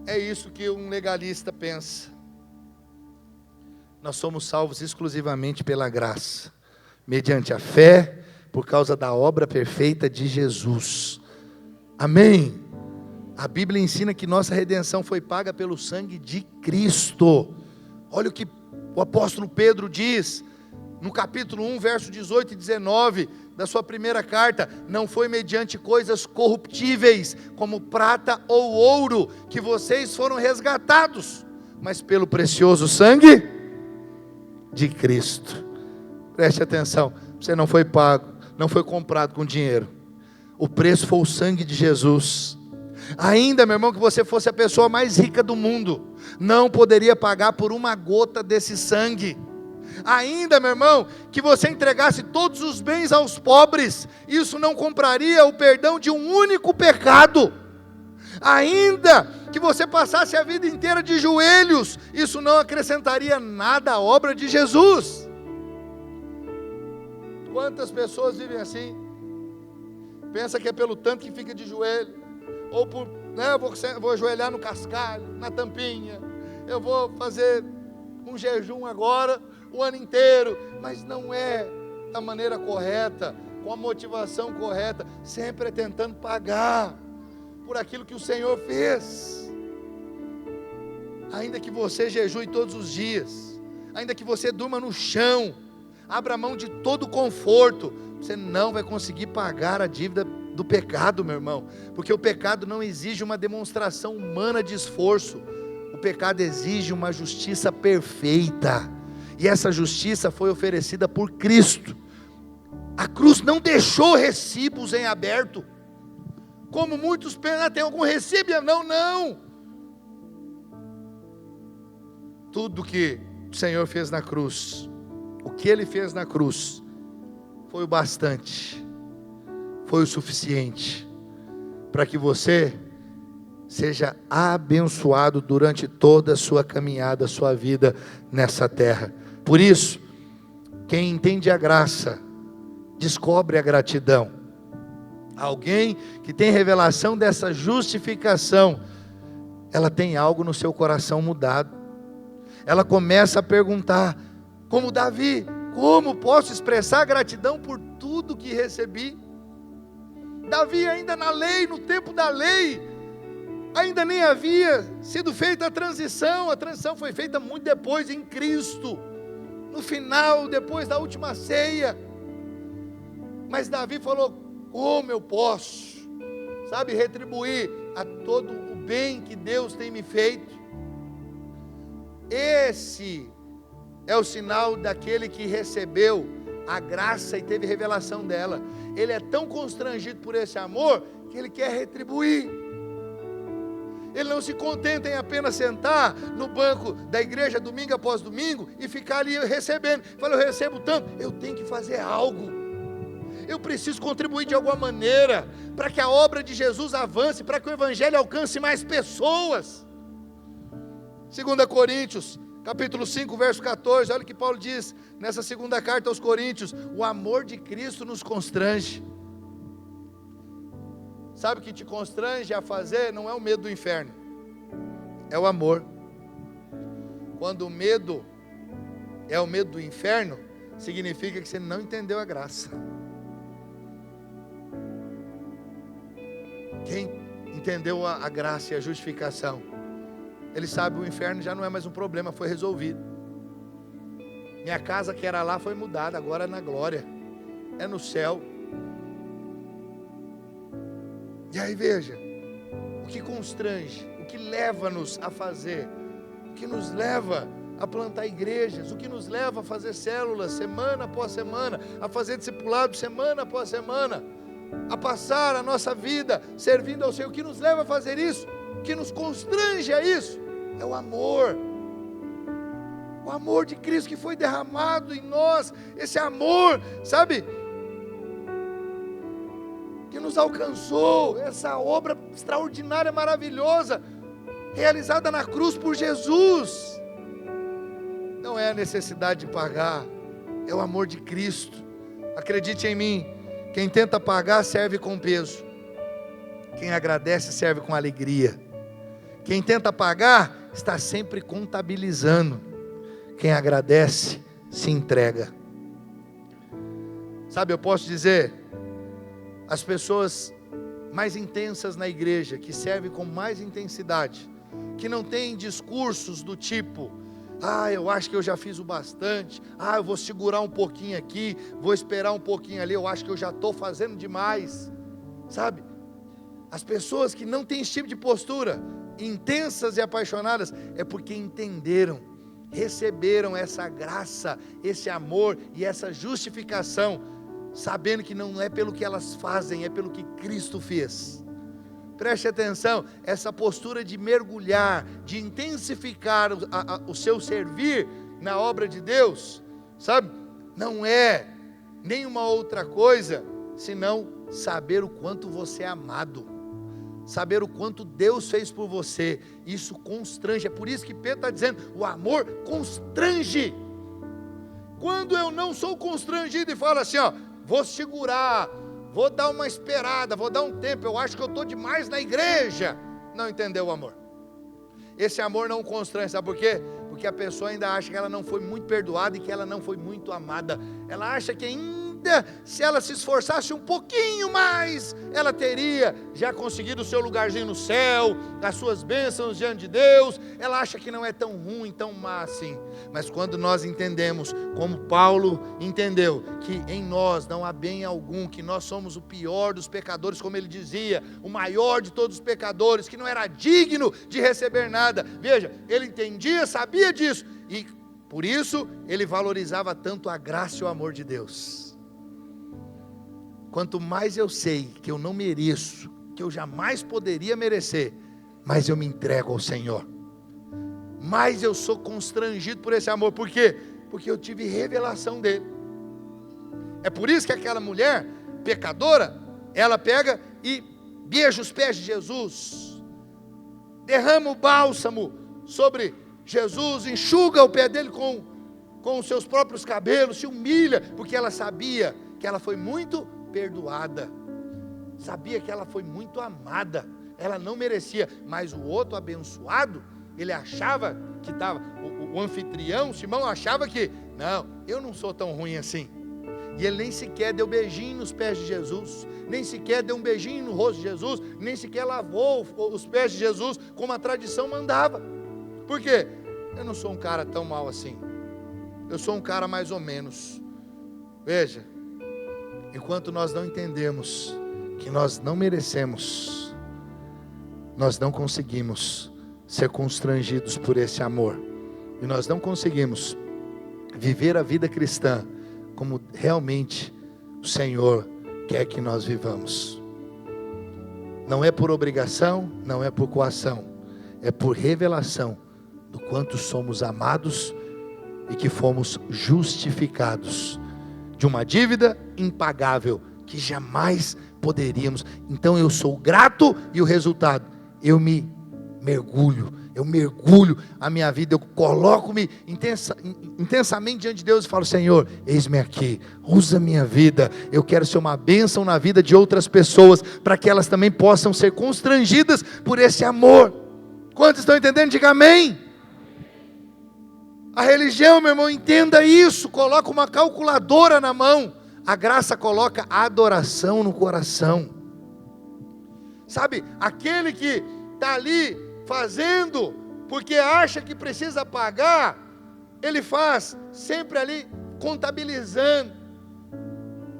É isso que um legalista pensa. Nós somos salvos exclusivamente pela graça, mediante a fé, por causa da obra perfeita de Jesus. Amém? A Bíblia ensina que nossa redenção foi paga pelo sangue de Cristo. Olha o que o apóstolo Pedro diz, no capítulo 1, verso 18 e 19, da sua primeira carta: não foi mediante coisas corruptíveis, como prata ou ouro, que vocês foram resgatados, mas pelo precioso sangue de Cristo. Preste atenção, você não foi pago, não foi comprado com dinheiro, o preço foi o sangue de Jesus. Ainda, meu irmão, que você fosse a pessoa mais rica do mundo, não poderia pagar por uma gota desse sangue. Ainda, meu irmão, que você entregasse todos os bens aos pobres, isso não compraria o perdão de um único pecado. Ainda que você passasse a vida inteira de joelhos, isso não acrescentaria nada à obra de Jesus. Quantas pessoas vivem assim? Pensa que é pelo tanto que fica de joelho, ou por, vou ajoelhar no cascalho, na tampinha, eu vou fazer um jejum agora, o ano inteiro, mas não é da maneira correta, com a motivação correta, sempre é tentando pagar por aquilo que o Senhor fez. Ainda que você jejue todos os dias, ainda que você durma no chão, abra mão de todo o conforto, você não vai conseguir pagar a dívida do pecado, meu irmão, porque o pecado não exige uma demonstração humana de esforço, o pecado exige uma justiça perfeita, e essa justiça foi oferecida por Cristo. A cruz não deixou recibos em aberto, como muitos pensam, tem algum recibo? Não. Tudo que o Senhor fez na cruz, o que Ele fez na cruz, foi o bastante, foi o suficiente, para que você seja abençoado durante toda a sua caminhada, a sua vida nessa terra. Por isso, quem entende a graça, descobre a gratidão. Alguém que tem revelação dessa justificação, ela tem algo no seu coração mudado. Ela começa a perguntar, como Davi: como posso expressar gratidão por tudo que recebi? Davi ainda na lei, no tempo da lei, ainda nem havia sido feita a transição foi feita muito depois em Cristo, no final, depois da última ceia. Mas Davi falou: como eu posso, retribuir a todo o bem que Deus tem me feito? Esse é o sinal daquele que recebeu a graça e teve revelação dela. Ele é tão constrangido por esse amor que ele quer retribuir. Ele não se contenta em apenas sentar no banco da igreja domingo após domingo e ficar ali recebendo. Fala: eu recebo tanto, eu tenho que fazer algo. Eu preciso contribuir de alguma maneira para que a obra de Jesus avance, para que o Evangelho alcance mais pessoas. 2 Coríntios, capítulo 5, verso 14, olha o que Paulo diz nessa segunda carta aos Coríntios: o amor de Cristo nos constrange. sabe o que te constrange a fazer? Não é o medo do inferno, é o amor. Quando o medo é o medo do inferno, significa que você não entendeu a graça. Quem entendeu a graça e a justificação, ele sabe que o inferno já não é mais um problema, foi resolvido. Minha casa que era lá foi mudada, agora é na glória, é no céu. E aí veja, o que constrange, o que leva-nos a fazer, o que nos leva a plantar igrejas, o que nos leva a fazer células semana após semana, a fazer discipulado semana após semana, a passar a nossa vida servindo ao Senhor. O que nos leva a fazer isso, o que nos constrange a isso, é o amor de Cristo que foi derramado em nós, esse amor, sabe, que nos alcançou, essa obra extraordinária, maravilhosa, realizada na cruz por Jesus. Não é a necessidade de pagar, é o amor de Cristo. Acredite em mim, quem tenta pagar serve com peso, quem agradece serve com alegria. Quem tenta pagar está sempre contabilizando, quem agradece se entrega. Sabe, eu posso dizer, as pessoas mais intensas na igreja, que servem com mais intensidade, que não têm discursos do tipo: eu acho que eu já fiz o bastante, eu vou segurar um pouquinho aqui, vou esperar um pouquinho ali, eu acho que eu já estou fazendo demais, sabe? As pessoas que não têm esse tipo de postura, intensas e apaixonadas, é porque entenderam, receberam essa graça, esse amor e essa justificação, sabendo que não é pelo que elas fazem, é pelo que Cristo fez. Preste atenção, essa postura de mergulhar, de intensificar o seu servir na obra de Deus, sabe, não é nenhuma outra coisa, senão saber o quanto você é amado, saber o quanto Deus fez por você. Isso constrange, é por isso que Pedro está dizendo, o amor constrange. Quando eu não sou constrangido e falo assim, vou segurar, vou dar uma esperada, vou dar um tempo, eu acho que eu estou demais na igreja, não entendeu o amor. Esse amor não constrange, sabe por quê? Porque a pessoa ainda acha que ela não foi muito perdoada e que ela não foi muito amada. Ela acha que ainda, se ela se esforçasse um pouquinho mais, ela teria já conseguido o seu lugarzinho no céu, as suas bênçãos diante de Deus. Ela acha que não é tão ruim, tão má assim. Mas quando nós entendemos, como Paulo entendeu, que em nós não há bem algum, que nós somos o pior dos pecadores, como ele dizia, o maior de todos os pecadores, que não era digno de receber nada. Veja, ele entendia, sabia disso, e por isso ele valorizava tanto a graça e o amor de Deus. Quanto mais eu sei que eu não mereço, que eu jamais poderia merecer, mais eu me entrego ao Senhor, mais eu sou constrangido por esse amor. Por quê? Porque eu tive revelação dele. É por isso que aquela mulher pecadora, ela pega e beija os pés de Jesus, derrama o bálsamo sobre Jesus, enxuga o pé dele com os seus próprios cabelos, se humilha, porque ela sabia que ela foi muito perdoada, sabia que ela foi muito amada, ela não merecia. Mas o outro abençoado, ele achava que estava, o anfitrião, Simão, achava que, não, eu não sou tão ruim assim, e ele nem sequer deu beijinho nos pés de Jesus, nem sequer deu um beijinho no rosto de Jesus, nem sequer lavou os pés de Jesus, como a tradição mandava. Por quê? Eu não sou um cara tão mal assim, eu sou um cara mais ou menos. Veja, enquanto nós não entendemos que nós não merecemos, nós não conseguimos ser constrangidos por esse amor, e nós não conseguimos viver a vida cristã como realmente o Senhor quer que nós vivamos. Não é por obrigação, não é por coação, é por revelação do quanto somos amados e que fomos justificados de uma dívida impagável que jamais poderíamos. Então eu sou grato, e o resultado, eu me mergulho, eu mergulho a minha vida, eu coloco-me intensamente diante de Deus e falo: Senhor, eis-me aqui, usa a minha vida, eu quero ser uma bênção na vida de outras pessoas, para que elas também possam ser constrangidas por esse amor. Quantos estão entendendo? Diga amém. A religião, meu irmão, entenda isso, coloca uma calculadora na mão, a graça coloca a adoração no coração. Sabe, aquele que está ali fazendo porque acha que precisa pagar, ele faz sempre ali contabilizando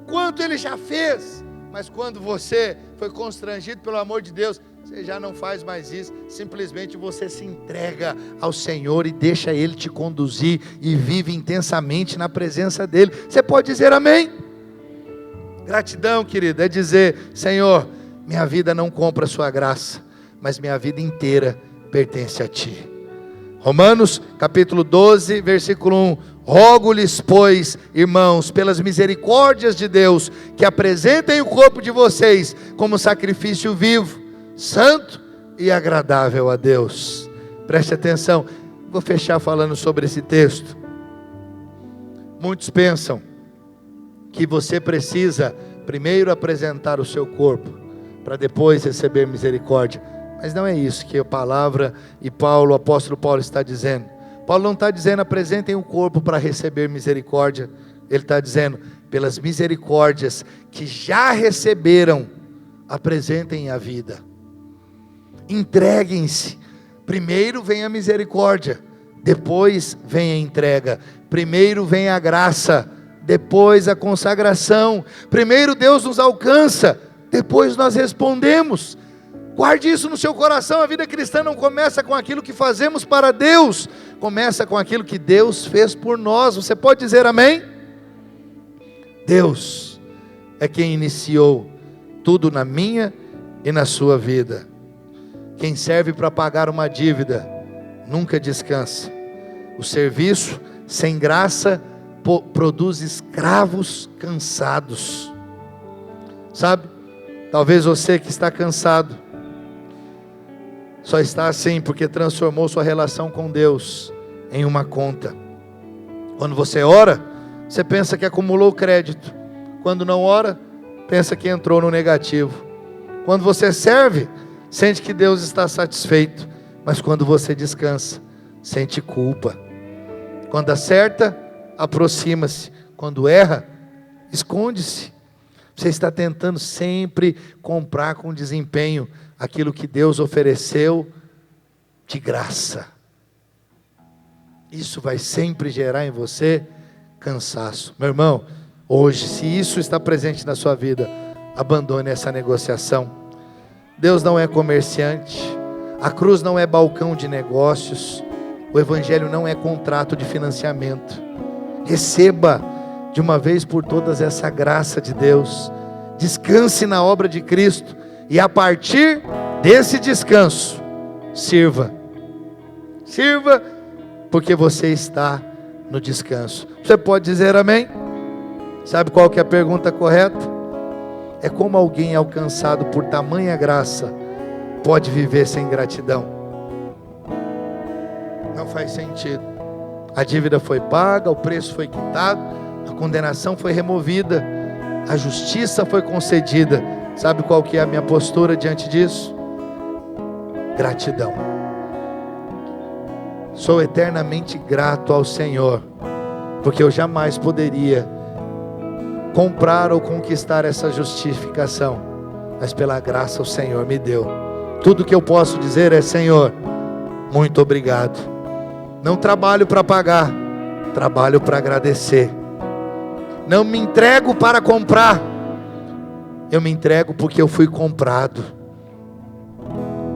quanto ele já fez. Mas quando você foi constrangido pelo amor de Deus, você já não faz mais isso. Simplesmente você se entrega ao Senhor e deixa Ele te conduzir e vive intensamente na presença dEle. Você pode dizer amém? Gratidão, querido, é dizer: Senhor, minha vida não compra a sua graça, mas minha vida inteira pertence a Ti. Romanos capítulo 12, versículo 1: rogo-lhes, pois, irmãos, pelas misericórdias de Deus, que apresentem o corpo de vocês como sacrifício vivo, santo e agradável a Deus. Preste atenção, vou fechar falando sobre esse texto. Muitos pensam que você precisa primeiro apresentar o seu corpo, para depois receber misericórdia. Mas não é isso que a palavra e Paulo, o apóstolo Paulo está dizendo. Paulo não está dizendo: apresentem o corpo para receber misericórdia. Ele está dizendo: pelas misericórdias que já receberam, apresentem a vida. Entreguem-se. Primeiro vem a misericórdia, depois vem a entrega. Primeiro vem a graça, depois a consagração. Primeiro Deus nos alcança, depois nós respondemos. Guarde isso no seu coração. A vida cristã não começa com aquilo que fazemos para Deus, começa com aquilo que Deus fez por nós. Você pode dizer amém? Deus é quem iniciou tudo na minha e na sua vida. Quem serve para pagar uma dívida nunca descansa. O serviço sem graça produz escravos cansados. Sabe? Talvez você que está cansado só está assim porque transformou sua relação com Deus em uma conta. Quando você ora, você pensa que acumulou crédito. Quando não ora, pensa que entrou no negativo. Quando você serve, sente que Deus está satisfeito. Mas quando você descansa, sente culpa. Quando acerta, aproxima-se. Quando erra, esconde-se. Você está tentando sempre comprar com desempenho aquilo que Deus ofereceu de graça. Isso vai sempre gerar em você cansaço. Meu irmão, hoje, se isso está presente na sua vida, abandone essa negociação. Deus não é comerciante, a cruz não é balcão de negócios, o evangelho não é contrato de financiamento. Receba de uma vez por todas essa graça de Deus, descanse na obra de Cristo, e a partir desse descanso, sirva, porque você está no descanso. Você pode dizer amém? Sabe qual que é a pergunta correta? É como alguém alcançado por tamanha graça pode viver sem gratidão? Não faz sentido. A dívida foi paga, o preço foi quitado, a condenação foi removida, a justiça foi concedida. Sabe qual que é a minha postura diante disso? Gratidão. Sou eternamente grato ao Senhor, porque eu jamais poderia comprar ou conquistar essa justificação, mas pela graça o Senhor me deu. Tudo que eu posso dizer é: Senhor, muito obrigado. Não trabalho para pagar, trabalho para agradecer. Não me entrego para comprar, eu me entrego porque eu fui comprado.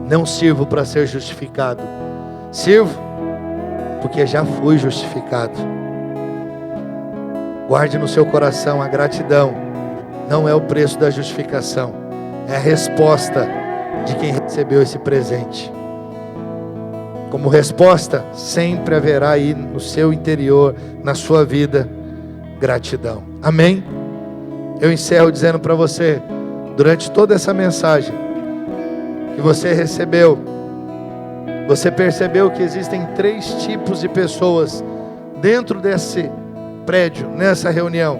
Não sirvo para ser justificado, sirvo porque já fui justificado. Guarde no seu coração: a gratidão não é o preço da justificação, é a resposta de quem recebeu esse presente. Como resposta, sempre haverá aí no seu interior, na sua vida, gratidão. Amém? Eu encerro dizendo para você, durante toda essa mensagem, que você recebeu Você percebeu que existem 3 tipos de pessoas dentro desse prédio, nessa reunião.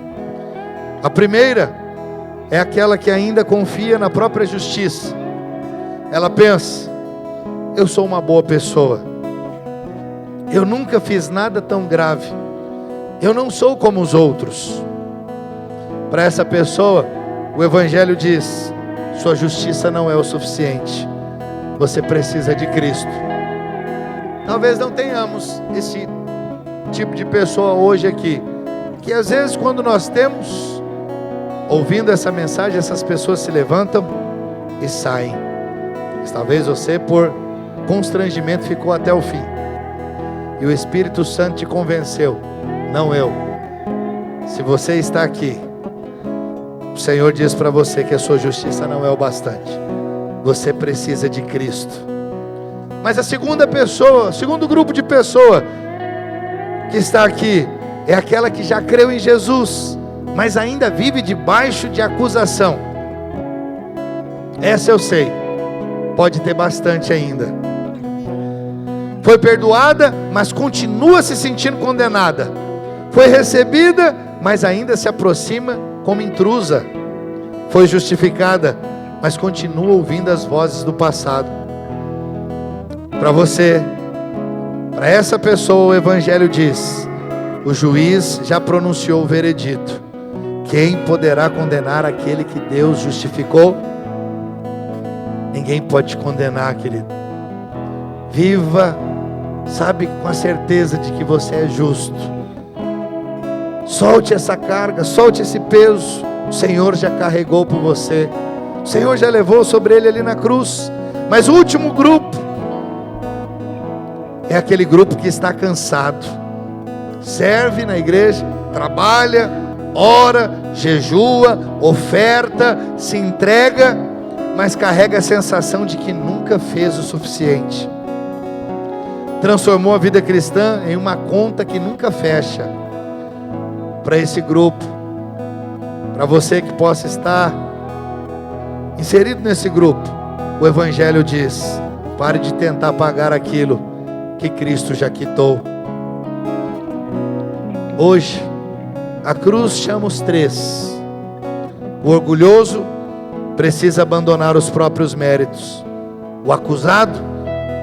A primeira é aquela que ainda confia na própria justiça. Ela pensa: eu sou uma boa pessoa, eu nunca fiz nada tão grave, eu não sou como os outros. Para essa pessoa, o Evangelho diz: sua justiça não é o suficiente, você precisa de Cristo. Talvez não tenhamos esse tipo de pessoa hoje aqui, que às vezes quando nós temos, ouvindo essa mensagem, essas pessoas se levantam e saem. Mas talvez você, por constrangimento, ficou até o fim, e o Espírito Santo te convenceu, não eu. Se você está aqui, o Senhor diz para você que a sua justiça não é o bastante, você precisa de Cristo. Mas a segunda pessoa, o segundo grupo de pessoa que está aqui, é aquela que já creu em Jesus, mas ainda vive debaixo de acusação. Essa eu sei, pode ter bastante ainda. Foi perdoada, mas continua se sentindo condenada. Foi recebida, mas ainda se aproxima como intrusa. Foi justificada, mas continua ouvindo as vozes do passado. Para você, para essa pessoa, o Evangelho diz: o juiz já pronunciou o veredito. Quem poderá condenar aquele que Deus justificou? Ninguém pode te condenar, querido. Viva, sabe, com a certeza de que você é justo. Solte essa carga, solte esse peso. O Senhor já carregou por você, o Senhor já levou sobre ele ali na cruz. Mas o último grupo é aquele grupo que está cansado, serve na igreja, trabalha, ora, jejua, oferta, se entrega, mas carrega a sensação de que nunca fez o suficiente. Transformou a vida cristã em uma conta que nunca fecha. Para esse grupo, para você que possa estar inserido nesse grupo, o Evangelho diz: pare de tentar pagar aquilo que Cristo já quitou. Hoje, a cruz chama os 3. O orgulhoso precisa abandonar os próprios méritos. O acusado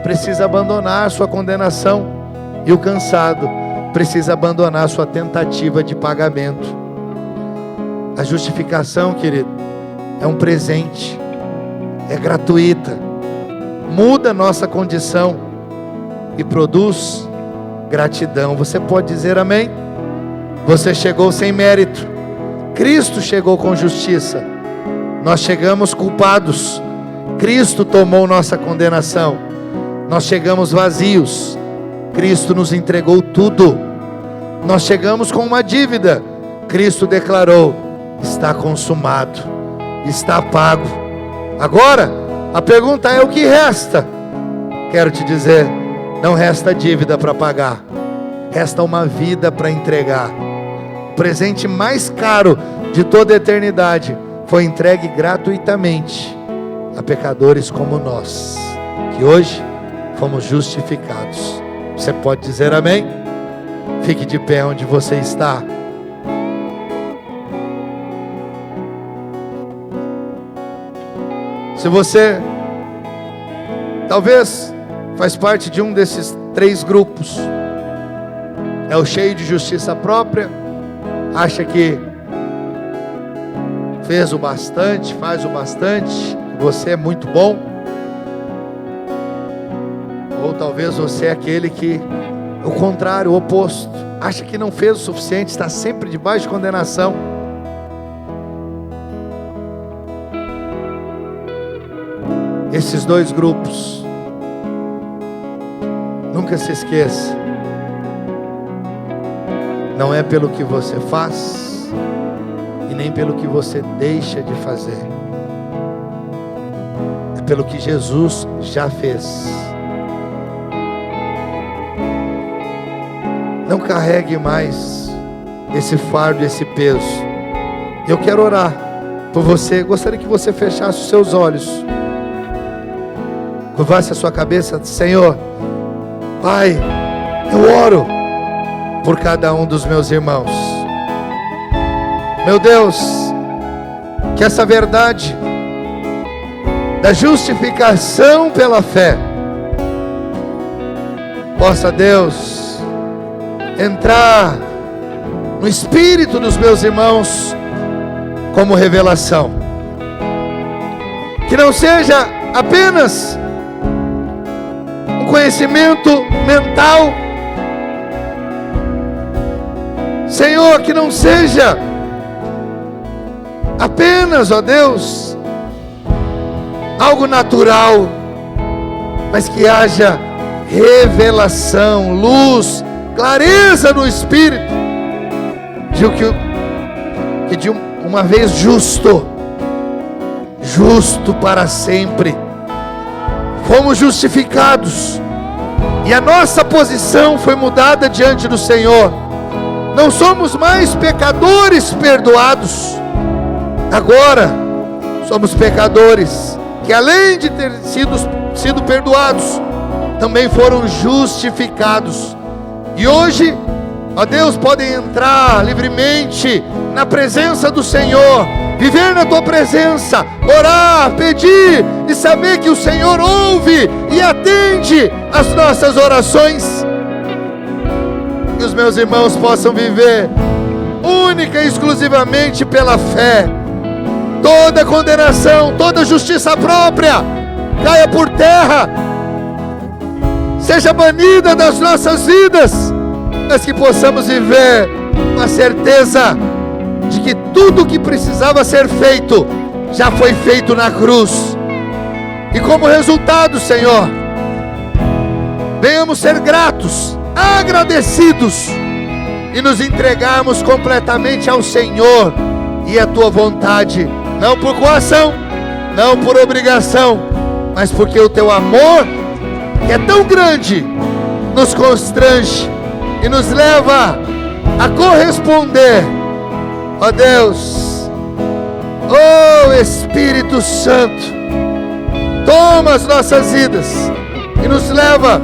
precisa abandonar sua condenação. E o cansado precisa abandonar sua tentativa de pagamento. A justificação, querido, é um presente, é gratuita, muda nossa condição e produz gratidão. Você pode dizer amém? Você chegou sem mérito, Cristo chegou com justiça. Nós chegamos culpados, Cristo tomou nossa condenação. Nós chegamos vazios, Cristo nos entregou tudo. Nós chegamos com uma dívida, Cristo declarou: está consumado, está pago. Agora, a pergunta é: o que resta? Quero te dizer, não resta dívida para pagar, resta uma vida para entregar. O presente mais caro de toda a eternidade foi entregue gratuitamente a pecadores como nós, que hoje fomos justificados. Você pode dizer amém? Fique de pé onde você está. Se você talvez faz parte de um desses 3 grupos, é o cheio de justiça própria, acha que fez o bastante, faz o bastante, você é muito bom. Ou talvez você é aquele que, o contrário, o oposto, acha que não fez o suficiente, está sempre debaixo de condenação. Esses 2 grupos, nunca se esqueça, não é pelo que você faz e nem pelo que você deixa de fazer, é pelo que Jesus já fez. Não carregue mais esse fardo, esse peso. Eu quero orar por você. Gostaria que você fechasse os seus olhos. Curvasse a sua cabeça, Senhor, Pai, eu oro por cada um dos meus irmãos. Meu Deus, que essa verdade da justificação pela fé possa, Deus, entrar no espírito dos meus irmãos como revelação. Que não seja apenas um conhecimento mental, Senhor, que não seja apenas, ó Deus, algo natural, mas que haja revelação, luz, clareza no Espírito, que de uma vez justo para sempre, fomos justificados, e a nossa posição foi mudada diante do Senhor. Não somos mais pecadores perdoados, agora somos pecadores que, além de ter sido perdoados, também foram justificados. E hoje, ó Deus, podem entrar livremente na presença do Senhor, viver na tua presença, orar, pedir e saber que o Senhor ouve e atende as nossas orações. Que os meus irmãos possam viver única e exclusivamente pela fé. Toda condenação, toda justiça própria caia por terra, seja banida das nossas vidas, mas que possamos viver com a certeza de que tudo o que precisava ser feito já foi feito na cruz. E como resultado, Senhor, venhamos ser gratos, agradecidos e nos entregarmos completamente ao Senhor e à tua vontade, não por coação, não por obrigação, mas porque o teu amor, que é tão grande, nos constrange e nos leva a corresponder. Ó Deus, ó Espírito Santo, toma as nossas vidas e nos leva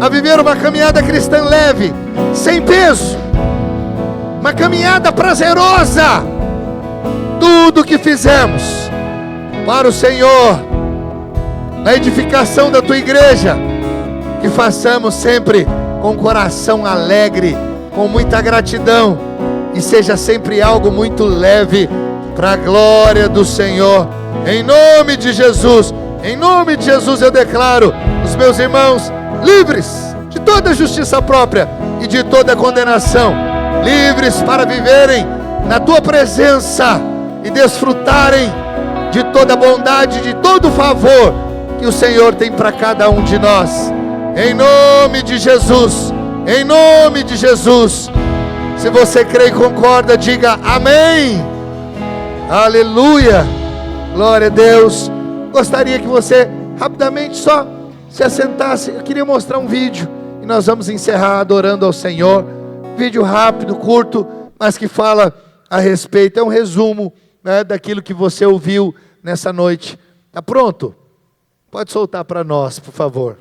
a viver uma caminhada cristã leve, sem peso, uma caminhada prazerosa. Tudo que fizemos para o Senhor, na edificação da tua igreja, que façamos sempre com coração alegre, com muita gratidão, e seja sempre algo muito leve, para a glória do Senhor. Em nome de Jesus eu declaro os meus irmãos livres de toda justiça própria e de toda condenação, livres para viverem na tua presença e desfrutarem de toda bondade, de todo favor que o Senhor tem para cada um de nós. Em nome de Jesus, em nome de Jesus. Se você crê e concorda, diga amém. Aleluia, glória a Deus. Gostaria que você rapidamente só se assentasse. Eu queria mostrar um vídeo e nós vamos encerrar adorando ao Senhor. Vídeo rápido, curto, mas que fala a respeito, é um resumo, né, daquilo que você ouviu nessa noite. Tá pronto? Pode soltar para nós, por favor.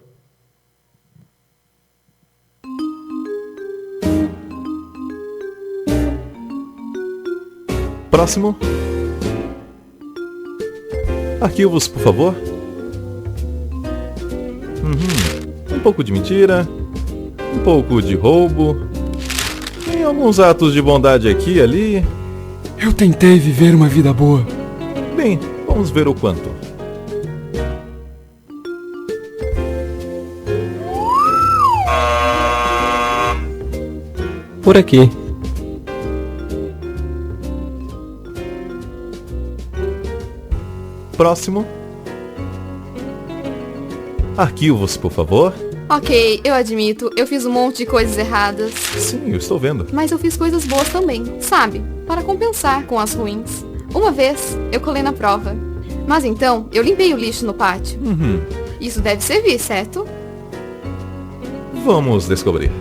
Próximo. Arquivos, por favor. Um pouco de mentira, um pouco de roubo, tem alguns atos de bondade aqui e ali. Eu tentei viver uma vida boa. Bem, vamos ver o quanto. Por aqui. Próximo. Arquivos, por favor. Ok, eu admito, eu fiz um monte de coisas erradas. Sim, eu estou vendo. Mas eu fiz coisas boas também, sabe? Para compensar com as ruins. Uma vez, eu colei na prova. Mas então, eu limpei o lixo no pátio. Isso deve servir, certo? Vamos descobrir.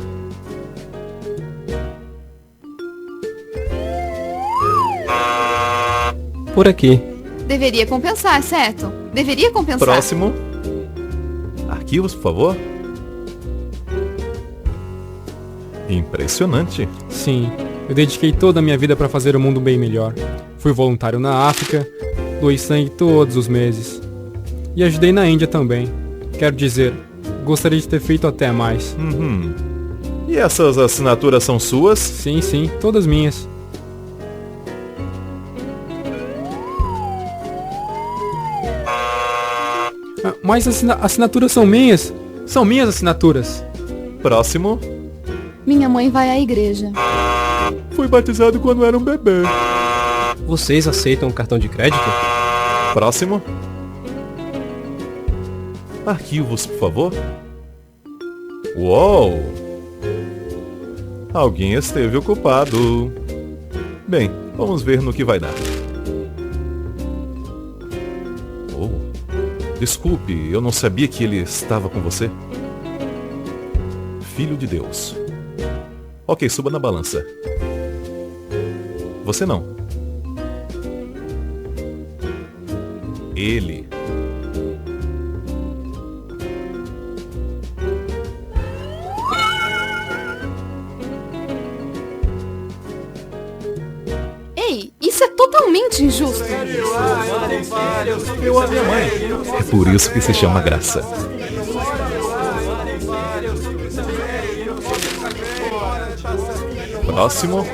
Por aqui. Deveria compensar, certo? Deveria compensar. Próximo. Arquivos, por favor. Impressionante. Sim, eu dediquei toda a minha vida para fazer o mundo bem melhor. Fui voluntário na África, doei sangue todos os meses. E ajudei na Índia também. Quero dizer, gostaria de ter feito até mais. E essas assinaturas são suas? Sim, sim, todas minhas. Mas assinaturas são minhas. São minhas assinaturas. Próximo. Minha mãe vai à igreja. Fui batizado quando era um bebê. Vocês aceitam cartão de crédito? Próximo. Arquivos, por favor. Uou! Alguém esteve ocupado. Bem, vamos ver no que vai dar. Oh, desculpe, eu não sabia que ele estava com você. Filho de Deus. Ok, suba na balança. Você não. Ele. Ei, isso é totalmente injusto. Eu a minha mãe. É por isso que se chama graça. Próximo.